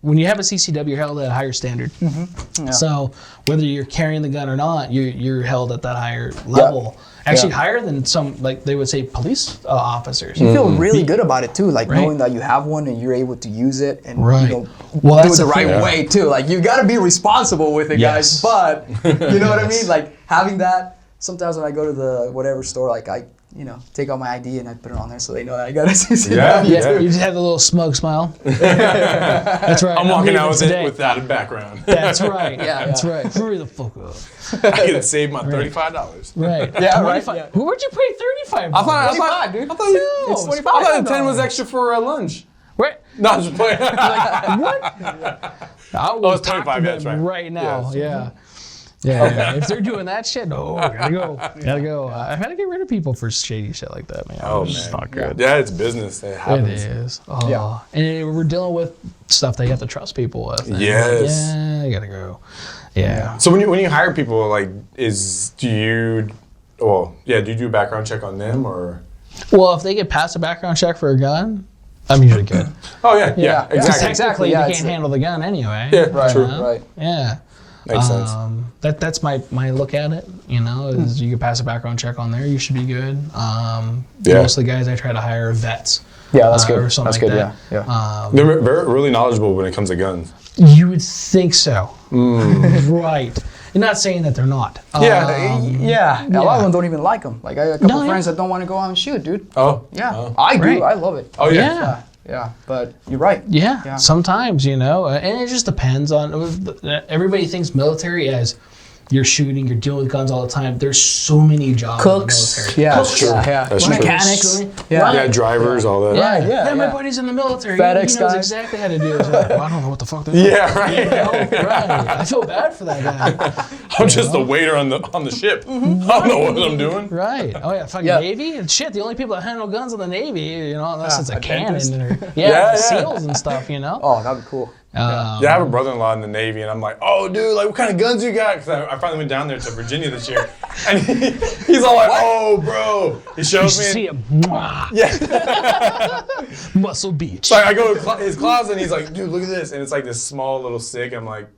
when you have a CCW, you're held at a higher standard. Mm-hmm. So whether you're carrying the gun or not, you're held at that higher level. Actually, Yeah. higher than some, like they would say, police officers. You feel really good about it too, like Right. knowing that you have one and you're able to use it and Right. you know, Well, do that's it the the right thing. way too. Like you got to be responsible with it, Yes. guys. But you know what I mean? Like having that. Sometimes when I go to the whatever store, like I, you know, take out my ID and I put it on there so they know that I got a CCW. Yeah. Yeah, you just have the little smug smile. That's right. I'm walking leaving out with today. it without a background. That's right. Yeah, That's right. Hurry the fuck up. I can save my $35. Right. Yeah, right, 25. yeah. Where'd you pay $35? I thought, dude. I thought It's 25. I thought the 10 was extra for lunch. Right. No, I'm just playing. I will it's talk 25, to that's them right. right now. Yes. Yeah. If they're doing that shit, no, gotta go. I've had to get rid of people for shady shit like that, man. Oh, It's just man. not good. Yeah, it's business. It It happens. is. Oh. Yeah. And we're dealing with stuff that you have to trust people with. And Yes. Yeah, I gotta go. Yeah. So when you hire people, like, do you do a background check on them or? Well, if they get past a background check for a gun, I'm usually good. Oh yeah, Yeah. exactly. Technically, Yeah, they it's can't handle the gun anyway. Yeah, Right, true. right. Yeah. Makes sense. That's my look at it. You know, is you can pass a background check on there, you should be good. Most of the guys I try to hire are vets. Yeah, that's good. Or something That's like good. that. Yeah. They're really knowledgeable when it comes to guns. You would think so, right? I'm not saying that they're not. Yeah. A lot of them don't even like them. Like I got a couple No, friends that don't want to go out and shoot, dude. Oh. Yeah. Oh. I do. Right. I love it. Oh yeah. Yeah. Yeah. But you're right. Yeah, Yeah. sometimes, you know, and it just depends on. Everybody thinks military as you're shooting, you're dealing with guns all the time. There's so many jobs Cooks. in the military. Yeah. Cooks. true. Yeah. That's true. Mechanics. Right. Yeah. Drivers, all that. Yeah, Right, yeah, My yeah. buddy's in the military. FedEx he knows guys. exactly how to do it. He's like, well, I don't know what the fuck they're doing. Yeah, right. You know? Right. I feel bad for that guy. I'm just a waiter on the ship. I don't know what I'm doing. Right. Oh yeah, fucking Yeah. Navy and shit. The only people that handle guns in the Navy, you know, unless it's a dentist. cannon or Yeah. SEALs and stuff, you know. Oh, that'd be cool. Yeah, I have a brother-in-law in the Navy, and I'm like, oh, dude, like, what kind of guns you got? Because I finally went down there to Virginia this year, and he's all like, oh, bro. He You shows should see me. it. Mwah. Yeah. Muscle Beach. So I go to his closet, and he's like, dude, look at this. And it's like this small little stick. I'm like,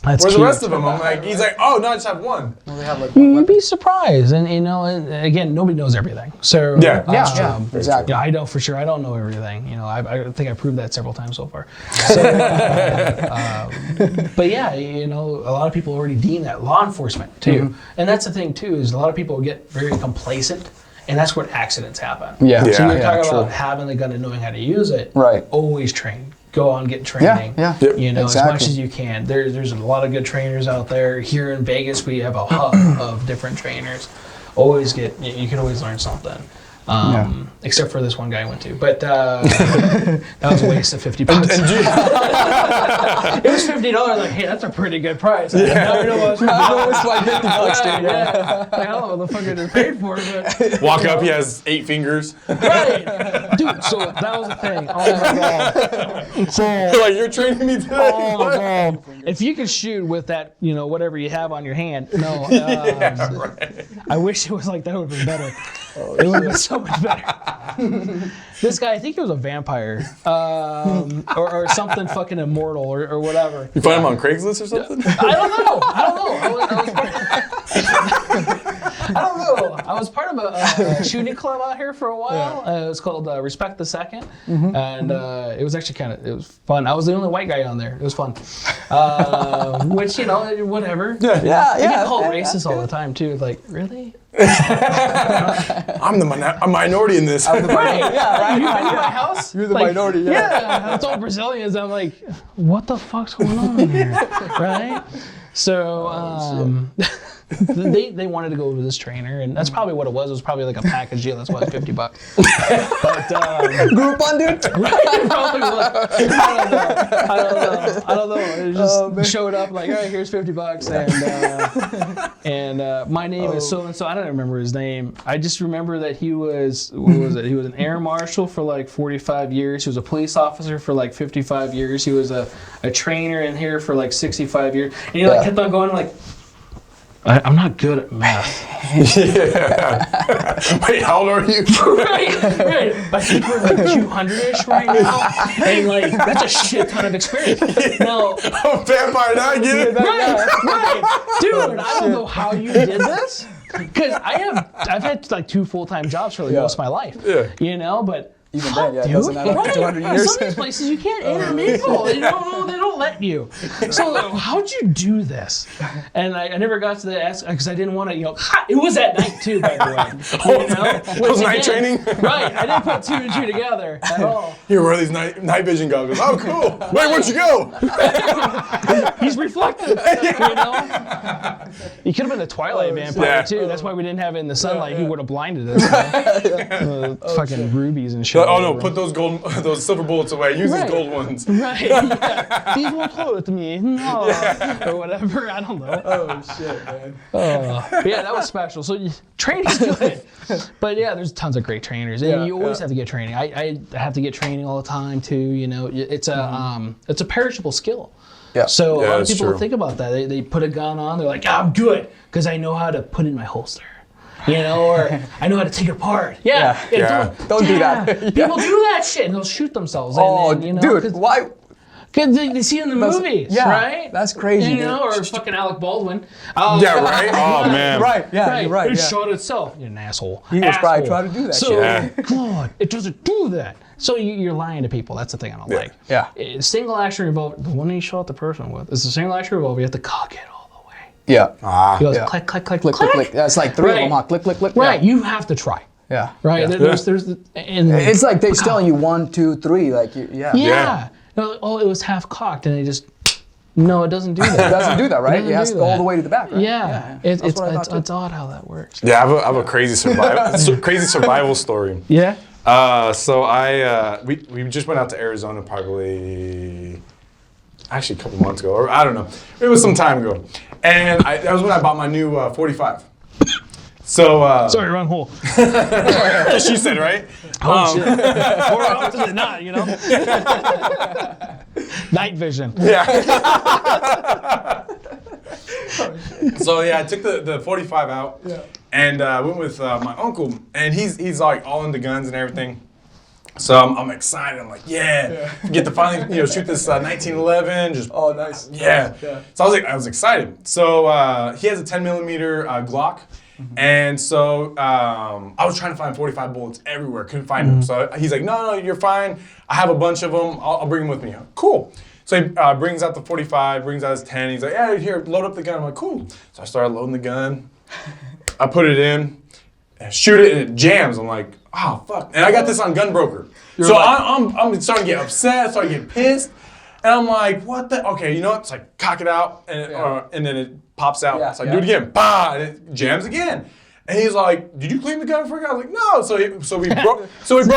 That's where's cute. the rest of them? I'm like, he's like, oh, no, I just have one. Well, they have like You'd be surprised, and you know, and again, nobody knows everything. So Yeah. yeah, exactly. yeah, I know for sure. I don't know everything. You know, I think I proved that several times so far. So, but yeah, you know, a lot of people already deem that law enforcement too, and that's the thing too is a lot of people get very complacent, and that's where accidents happen. Yeah. So you're Yeah, talking true. about having the gun and knowing how to use it. Right. Always train. Go on, get training. Yeah. Yep. You know, as Exactly. much as you can. There's a lot of good trainers out there. Here in Vegas, we have a hub of different trainers. You can always learn something. Except for this one guy I went to, but that was a waste of $50. It was $50. Like, hey, that's a pretty good price. Now we know what it's It's like $50, dude. yeah. Like, I don't know what the fuck I just paid for it, but Walk up, he has 8 fingers. right, dude. So that was the thing. Oh my god. So You're like, you're training me today. oh my god. If you could shoot with that, you know, whatever you have on your hand, no. Yeah, right. I wish it was like that. Would have been better. It would have been so much better. This guy, I think he was a vampire, or something fucking immortal, or whatever. You find him on Craigslist or something? I don't know. I don't know. I was part of a shooting club out here for a while. It was called Respect the Second, and it was actually it was fun. I was the only white guy on there. It was fun, which you know, whatever. Yeah, I get called racist all the time too. Like, really? I'm a minority in this. Right? Yeah, right. You've been to my house. You're the Like, minority, yeah. Yeah, it's all Brazilians. I'm like, what the fuck's going on here, right? So they wanted to go to this trainer, and that's probably what it was. It was probably like a package deal. That's why it's $50. But Groupon, dude. it probably was. I don't know. It just showed up like, all right, here's $50, and my name is so and so. I don't remember his name. I just remember that he was what was it? He was an air marshal for like 45 years. He was a police officer for like 55 years. He was a trainer in here for like 65 years. And he like kept on going like, I'm not good at math. Yeah. Wait, how old are you? right. I think we're like 200-ish right now. And like, that's a shit ton of experience. Now, I'm a vampire, now I get it. right. Dude, I don't know how you did this. Because I've had like 2 full-time jobs for like most of my life. Yeah. You know, but Even then, yeah, it dude, doesn't add up to 200 years. some of these places you can't intermingle. They don't let you. So how'd you do this? And I never got to the ask because I didn't want to. You know, it was at night too, by the way. You know, Was night training? Right. I didn't put 2 and 2 together at all. You wear these night vision goggles. Oh, cool. Wait, where'd you go? He's reflective. You know. He could have been a Twilight vampire Yeah. too. That's why we didn't have it in the sunlight. He would have blinded us. Fucking rubies and shit. Oh no, put those silver bullets away. Use Right. these gold ones. Right. Yeah. These won't hurt me. No. Or whatever. I don't know. Oh shit, man. But yeah, that was special. So training's good. But yeah, there's tons of great trainers, and you always have to get training. I have to get training all the time too. You know, it's a perishable skill. Yeah. So a lot of that's people true. don't think about that. They put a gun on. They're like, I'm good because I know how to put it in my holster. You know, or I know how to take it apart. Yeah. Yeah. Don't do that. People do that shit and they'll shoot themselves. Oh, and then, you know, dude, 'cause- why? Because they see it in the movies, yeah, right? that's crazy, You dude. know, or fucking Alec Baldwin. Yeah, right? Oh, man. Right, yeah, you're right. It Yeah. shot itself. You're an asshole. He was probably trying to do that So, shit. Yeah. come on, it doesn't do that. So you're lying to people. That's the thing I don't like. Yeah. Single action revolver, the one you shot the person with, is a single action revolver. You have to cock it all the way. Yeah. It goes Yeah. click, click, click, Click, click, click. That's like 3 of them, huh? Click, click, click. Right, Yeah. you have to try. Yeah. Right, Yeah. there's and It's like they're telling you 1, 2, 3. Like, yeah. yeah. No, oh, it was half cocked, and they just no, it doesn't do It that. doesn't do that, right? doesn't It has do to go all that. the way to the back, right? Yeah, That's what I thought, too. it's odd how that works. Yeah, I have a crazy survival story. Yeah. So we just went out to Arizona probably actually a couple months ago, or I don't know. It was some time ago, and that was when I bought my new 45. So Sorry, wrong hole. she said, right? Oh shit. More often than not, you know. Night vision. Yeah. So yeah, I took the 45 out, and went with my uncle, and he's like all into guns and everything. So I'm excited. I'm like, get to finally shoot this 1911. Just Oh, nice. yeah. Yeah. So I was excited. So he has a 10 millimeter Glock. And so I was trying to find 45 bullets everywhere, couldn't find them. So he's like, no, you're fine. I have a bunch of them. I'll bring them with me. Cool. So he brings out the 45, brings out his 10. He's like, yeah, here, load up the gun. I'm like, cool. So I started loading the gun. I put it in, shoot it, and it jams. I'm like, oh, fuck. And I got this on Gunbroker. So I'm starting to get upset, starting to get pissed. And I'm like, what the? Okay, you know what? It's like, cock it out, and then it pops out. Yeah, So I do it again, bah, and it jams again. And he's like, did you clean the gun for a guy? I was like, no. So we broke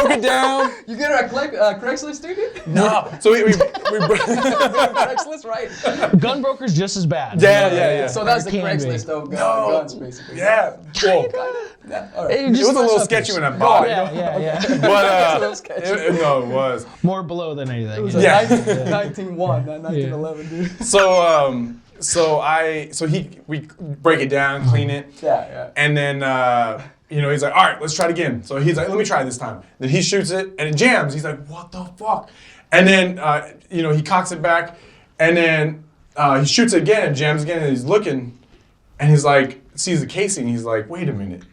it down. You get it at Craigslist, dude? No. So we Craigslist, right? Gunbroker's just as bad. yeah. So that's the Can be. Craigslist of No. guns, basically. Yeah. Well, Yeah. All right. it was a little sketchy when I bought it. Yeah. But little sketchy. no, it was. More below than anything. It was Yeah. 1901, not 1911, dude. So we break it down, clean it. Yeah. And then, he's like, all right, let's try it again. So he's like, let me try this time. Then he shoots it, and it jams. He's like, what the fuck? And then, he cocks it back, and then he shoots it again, and jams again, and he's looking, and he's like, sees the casing. He's like, wait a minute.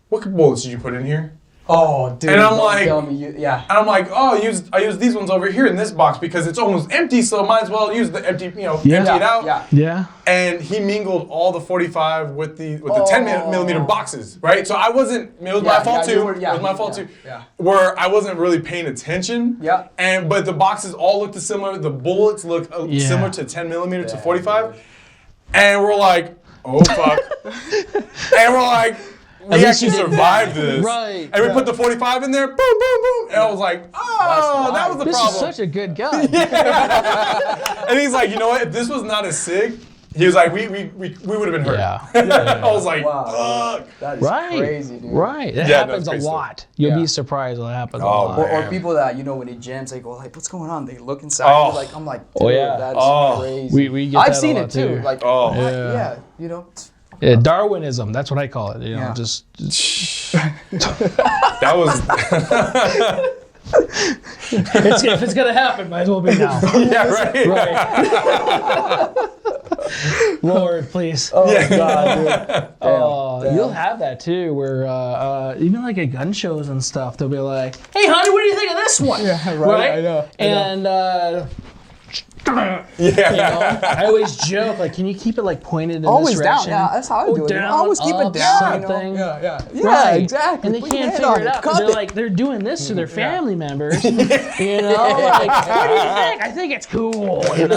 What bullets did you put in here? Oh, dude. And I'm don't like- tell me you, yeah. And I'm like, oh, I use these ones over here in this box because it's almost empty, so might as well use the empty, empty it out. Yeah. Yeah. And he mingled all the 45 with the 10 millimeter boxes, right? So it was my fault too. It was my fault too. Yeah. Where I wasn't really paying attention. Yeah. But the boxes all looked similar. The bullets look similar to 10 millimeter to 45. And we're like, oh fuck. And we're like, we least you actually did survived this. Right. And we put the 45 in there, boom, boom, boom. And I was like, oh, that was the This problem. is such a good gun. And he's like, you know what? If this was not a SIG, he was like, we would have been hurt. Yeah. I was like, Wow. fuck. That is Right. crazy, dude. Right. That Yeah, happens that's a crazy stuff. lot. You'll Yeah. be surprised when it happens a Oh, lot. man. Or people that, when it jams, they go like, what's going on? They look inside. Oh. I'm like, Oh, dude, yeah. that's Oh. crazy. We get I've that a seen lot, it too. too. Like, Oh. yeah. Yeah, Darwinism, that's what I call it. Yeah. Just That was, if it's gonna happen, might as well be now. yeah, right. Right. Lord, please. Oh, God, dude. Oh, Damn. you'll have that too, where even like at gun shows and stuff, they'll be like, "Hey, honey, what do you think of this one?" Yeah, right, I know. And I always joke, like, can you keep it like pointed in Always this down. direction? Yeah, that's how I do it. Down, Always keep it up, down. something. Yeah, Right. exactly. And they Put your can't hand figure on it out. 'Cause Cup they're it. like, they're doing this to their family members. Like, what do you think? I think it's cool. And,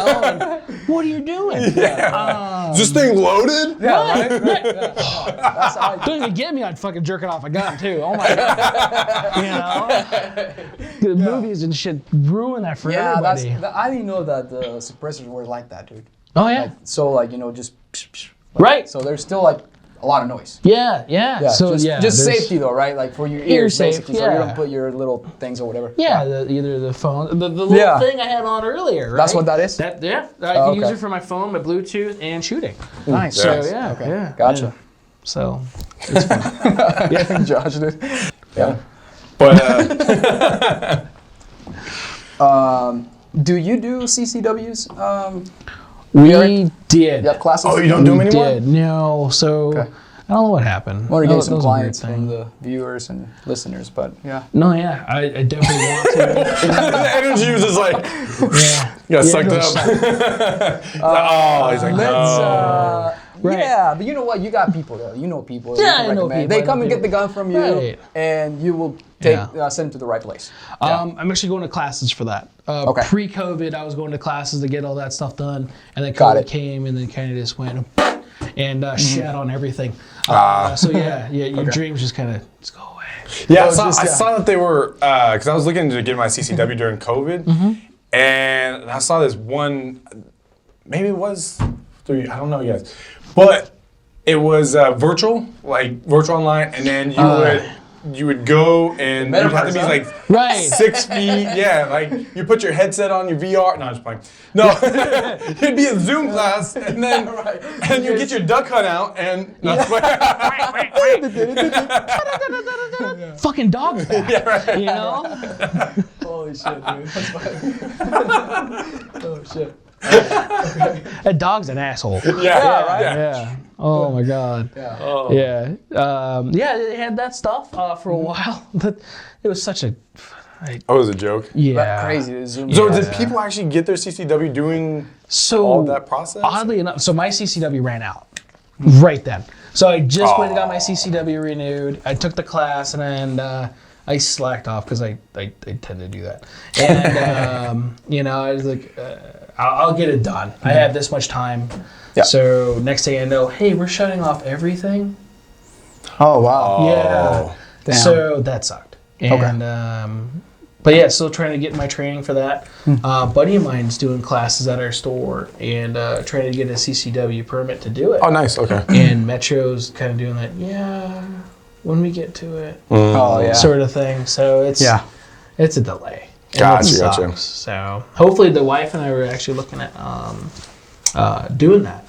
what are you doing? Is this thing loaded? Yeah, right? That's how I do Don't even get me on fucking jerking off a gun too. Oh my god. The movies and shit ruin that for everybody. I didn't know that the suppressors were like that, dude. Oh yeah. So just psh, psh, Right. So there's still like a lot of noise. Yeah. Yeah. So just there's- safety though, right? Like for your ears, safe, basically. So you yeah. don't put your little things or whatever. Yeah, either the phone, the little Yeah. thing I had on earlier. Right? That's what that is? I Oh, can use okay. it for my phone, my Bluetooth, and shooting. Nice. So Yes. yeah, Okay. yeah. Gotcha. Yeah. So Yeah, Josh, dude. Yeah. But Do you do CCWs? We Eric? did. You have classes? Oh, you don't do them anymore? Did. No, so Okay. I don't know what happened. I want to That get some was a weird clients thing. from the viewers and listeners, but yeah. No, yeah, I definitely want to. the energy was just like, Yeah. got sucked no, up. Oh, he's like, no. Right. Yeah, but you know what? You got people though. You know people. Yeah, you can I know recommend. people, They I come know and get the people. gun from you, Right. and you will take Yeah. send them to the right place. I'm actually going to classes for that. Okay. Pre-COVID, I was going to classes to get all that stuff done, and then Got COVID it. came, and then kind of just went and shat on everything. Ah. So yeah, your dreams just kind of just go away. Yeah, it's I just- saw that they were, because I was looking to get my CCW during COVID, and I saw this one, maybe it was 3, I don't know yet, but it was virtual online, and then you would go and you have to be Metaverse, like Right. 6 feet, yeah, like you put your headset on, your VR, no, I'm just playing. No, it'd be a Zoom class, and then and you get your duck hunt out, and no, Fucking dogs back. You know? Holy shit, dude! That's funny. Oh shit. That dog's an asshole. yeah, Yeah. Oh my god. Yeah. Yeah, they had that stuff for a while. But it was such a. Oh, it was a joke. Yeah. Crazy to zoom. So in. did people actually get their CCW doing So all that process? oddly enough, so my CCW ran out right then. So I just went and got my Aw. CCW renewed. I took the class and then I slacked off because I tend to do that. And I was like, I'll get it done. I have this much time. Yeah. So next thing I know, hey, we're shutting off everything. Oh wow. Yeah. Damn. So that sucked. And but yeah, still trying to get my training for that. Buddy of mine's doing classes at our store and trying to get a CCW permit to do it. Oh, nice. Okay. And Metro's kind of doing that. Yeah, when we get to it, Oh yeah. sort of thing. So it's it's a delay. And Gotcha, it gotcha. sucks. So hopefully the wife and I were actually looking at doing that.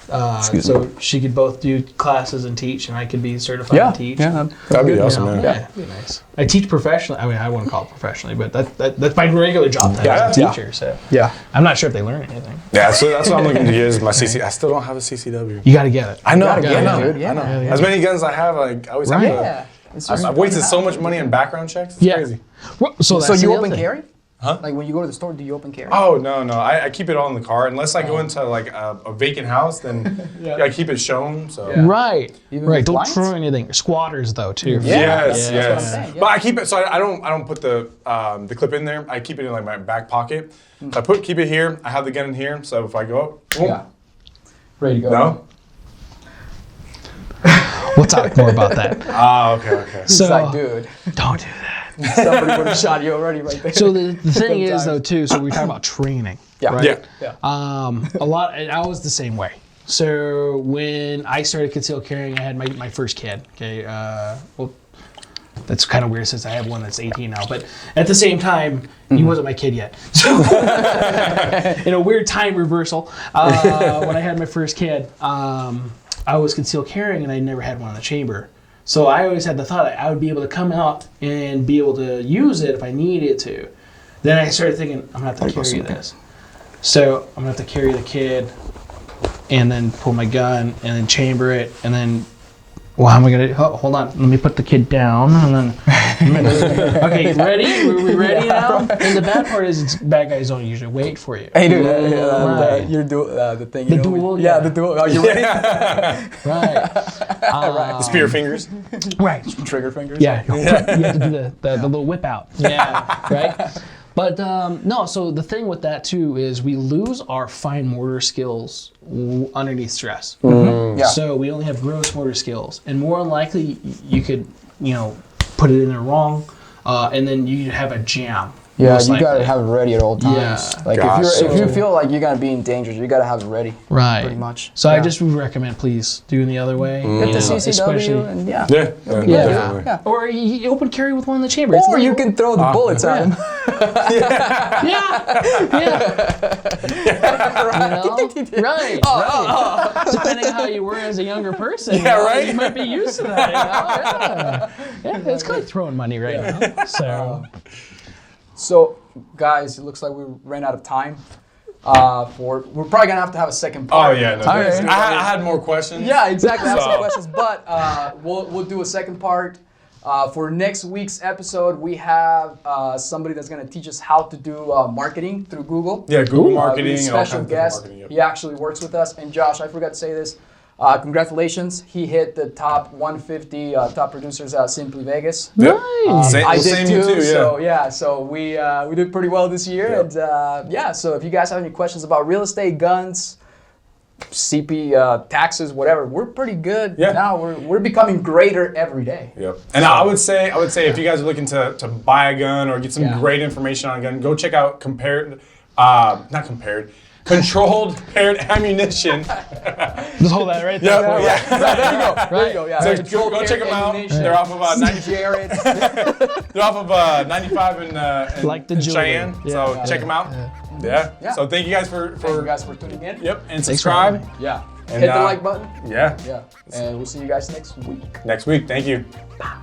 So she could both do classes and teach, and I could be certified Yeah. to teach. Yeah. That'd be You know, awesome, man. yeah, it'd be nice. I teach professionally. I mean, I wouldn't call it professionally, but that's my regular job title as a Yeah. teacher. So Yeah. I'm not sure if they learn anything. Yeah, so that's what I'm looking to get is my CC. I still don't have a CCW. You got to get it. I know, Gotta get I it, know, dude. Yeah. I know. Yeah, yeah. As many guns I have, like I always have Right. to. Yeah. It's just I've wasted so much money in background checks. It's Yeah. crazy. Well, so So that's you the other open thing. carry? Huh? Like when you go to the store, do you open carry? Oh no, I keep it all in the car unless I go into like a vacant house. Then I keep it shown. So. Yeah. Right. Even Right. with Don't blinds? throw anything. Squatters though too. Yeah. Yes, that's yes. what I'm saying, yeah. But I keep it so I don't put the clip in there. I keep it in like my back pocket. So I keep it here. I have the gun in here. So if I go up, boom. Yeah. Ready to go. No. We'll talk more about that. Ah, okay. It's So like, dude, don't do that. somebody would have shot you already right there. So the thing is Sometimes. though too. So we're talking about training. Yeah. Right? Yeah. A lot. And I was the same way. So when I started concealed carrying, I had my first kid. Okay. Well, that's kind of weird since I have one that's 18 now. But at the same time, he wasn't my kid yet. So in a weird time reversal, when I had my first kid, I was concealed carrying and I never had one in the chamber. So I always had the thought that I would be able to come out and be able to use it if I needed to. Then I started thinking, I'm gonna have to carry this. So I'm gonna have to carry the kid and then pull my gun and then chamber it and then, well, how am I gonna, hold on, let me put the kid down and then, okay, ready? Are we ready now? And the bad part is bad guys don't usually wait for you. Hey, dude, Right. you're the thing. The you know, duel, Yeah, yeah. the duel. Are you ready? Right. Spear fingers. Right. Trigger fingers. Yeah, you have to do the little whip out. Yeah, right. But no, so the thing with that too is we lose our fine motor skills underneath stress. Yeah. So we only have gross motor skills, and more than likely you could, put it in there wrong, and then you have a jam. Yeah, most you likely. gotta have it ready at all times. Yeah. Like Gotcha. if you feel like you're gonna be in danger, you gotta have it ready. Right. Pretty much. So I Yeah. just would recommend please doing the other way. Get the especially- CCW and yeah. Yeah. Yeah. Yeah. Or you open carry with one in the chamber. It's Or you legal. can throw the bullets at him. Right. Depending on how you were as a younger person, right? you might be used to that. Yeah, it's kind of throwing money right now. So, So, guys, it looks like we ran out of time. We're probably gonna have to have a second Oh part. yeah, no, Okay. I had more questions. Yeah, exactly. I have some So- questions, but we'll do a second part. For next week's episode, we have somebody that's gonna teach us how to do marketing through Google. Yeah, Google We have marketing a and all kinds special of guest. marketing. Yep. He actually works with us. And Josh, I forgot to say this. Congratulations, he hit the top 150 top producers at Simply Vegas. Yep. Nice. Same, I well, did same too. you too. Yeah. So so we did pretty well this year, Yep. and so if you guys have any questions about real estate, guns, CP, taxes, whatever, we're pretty good Yeah. now. We're becoming greater every day. Yep. And I would say if you guys are looking to buy a gun or get some Yeah. great information on a gun, go check out Controlled Paired Ammunition. Just hold that right there. Yep. Yeah. There you go. There you go. Yeah. So Control go check them out. ammunition. They're off of Jared. They're off of 95 in Like the in jewelry. Cheyenne. Yeah. So check them out. Yeah. Yeah. So thank you guys for Thank you guys for tuning in. Yep. And for subscribe. Yeah. And, Hit the like button. Yeah. Yeah. And we'll see you guys next week. Next week. Thank you. Bye.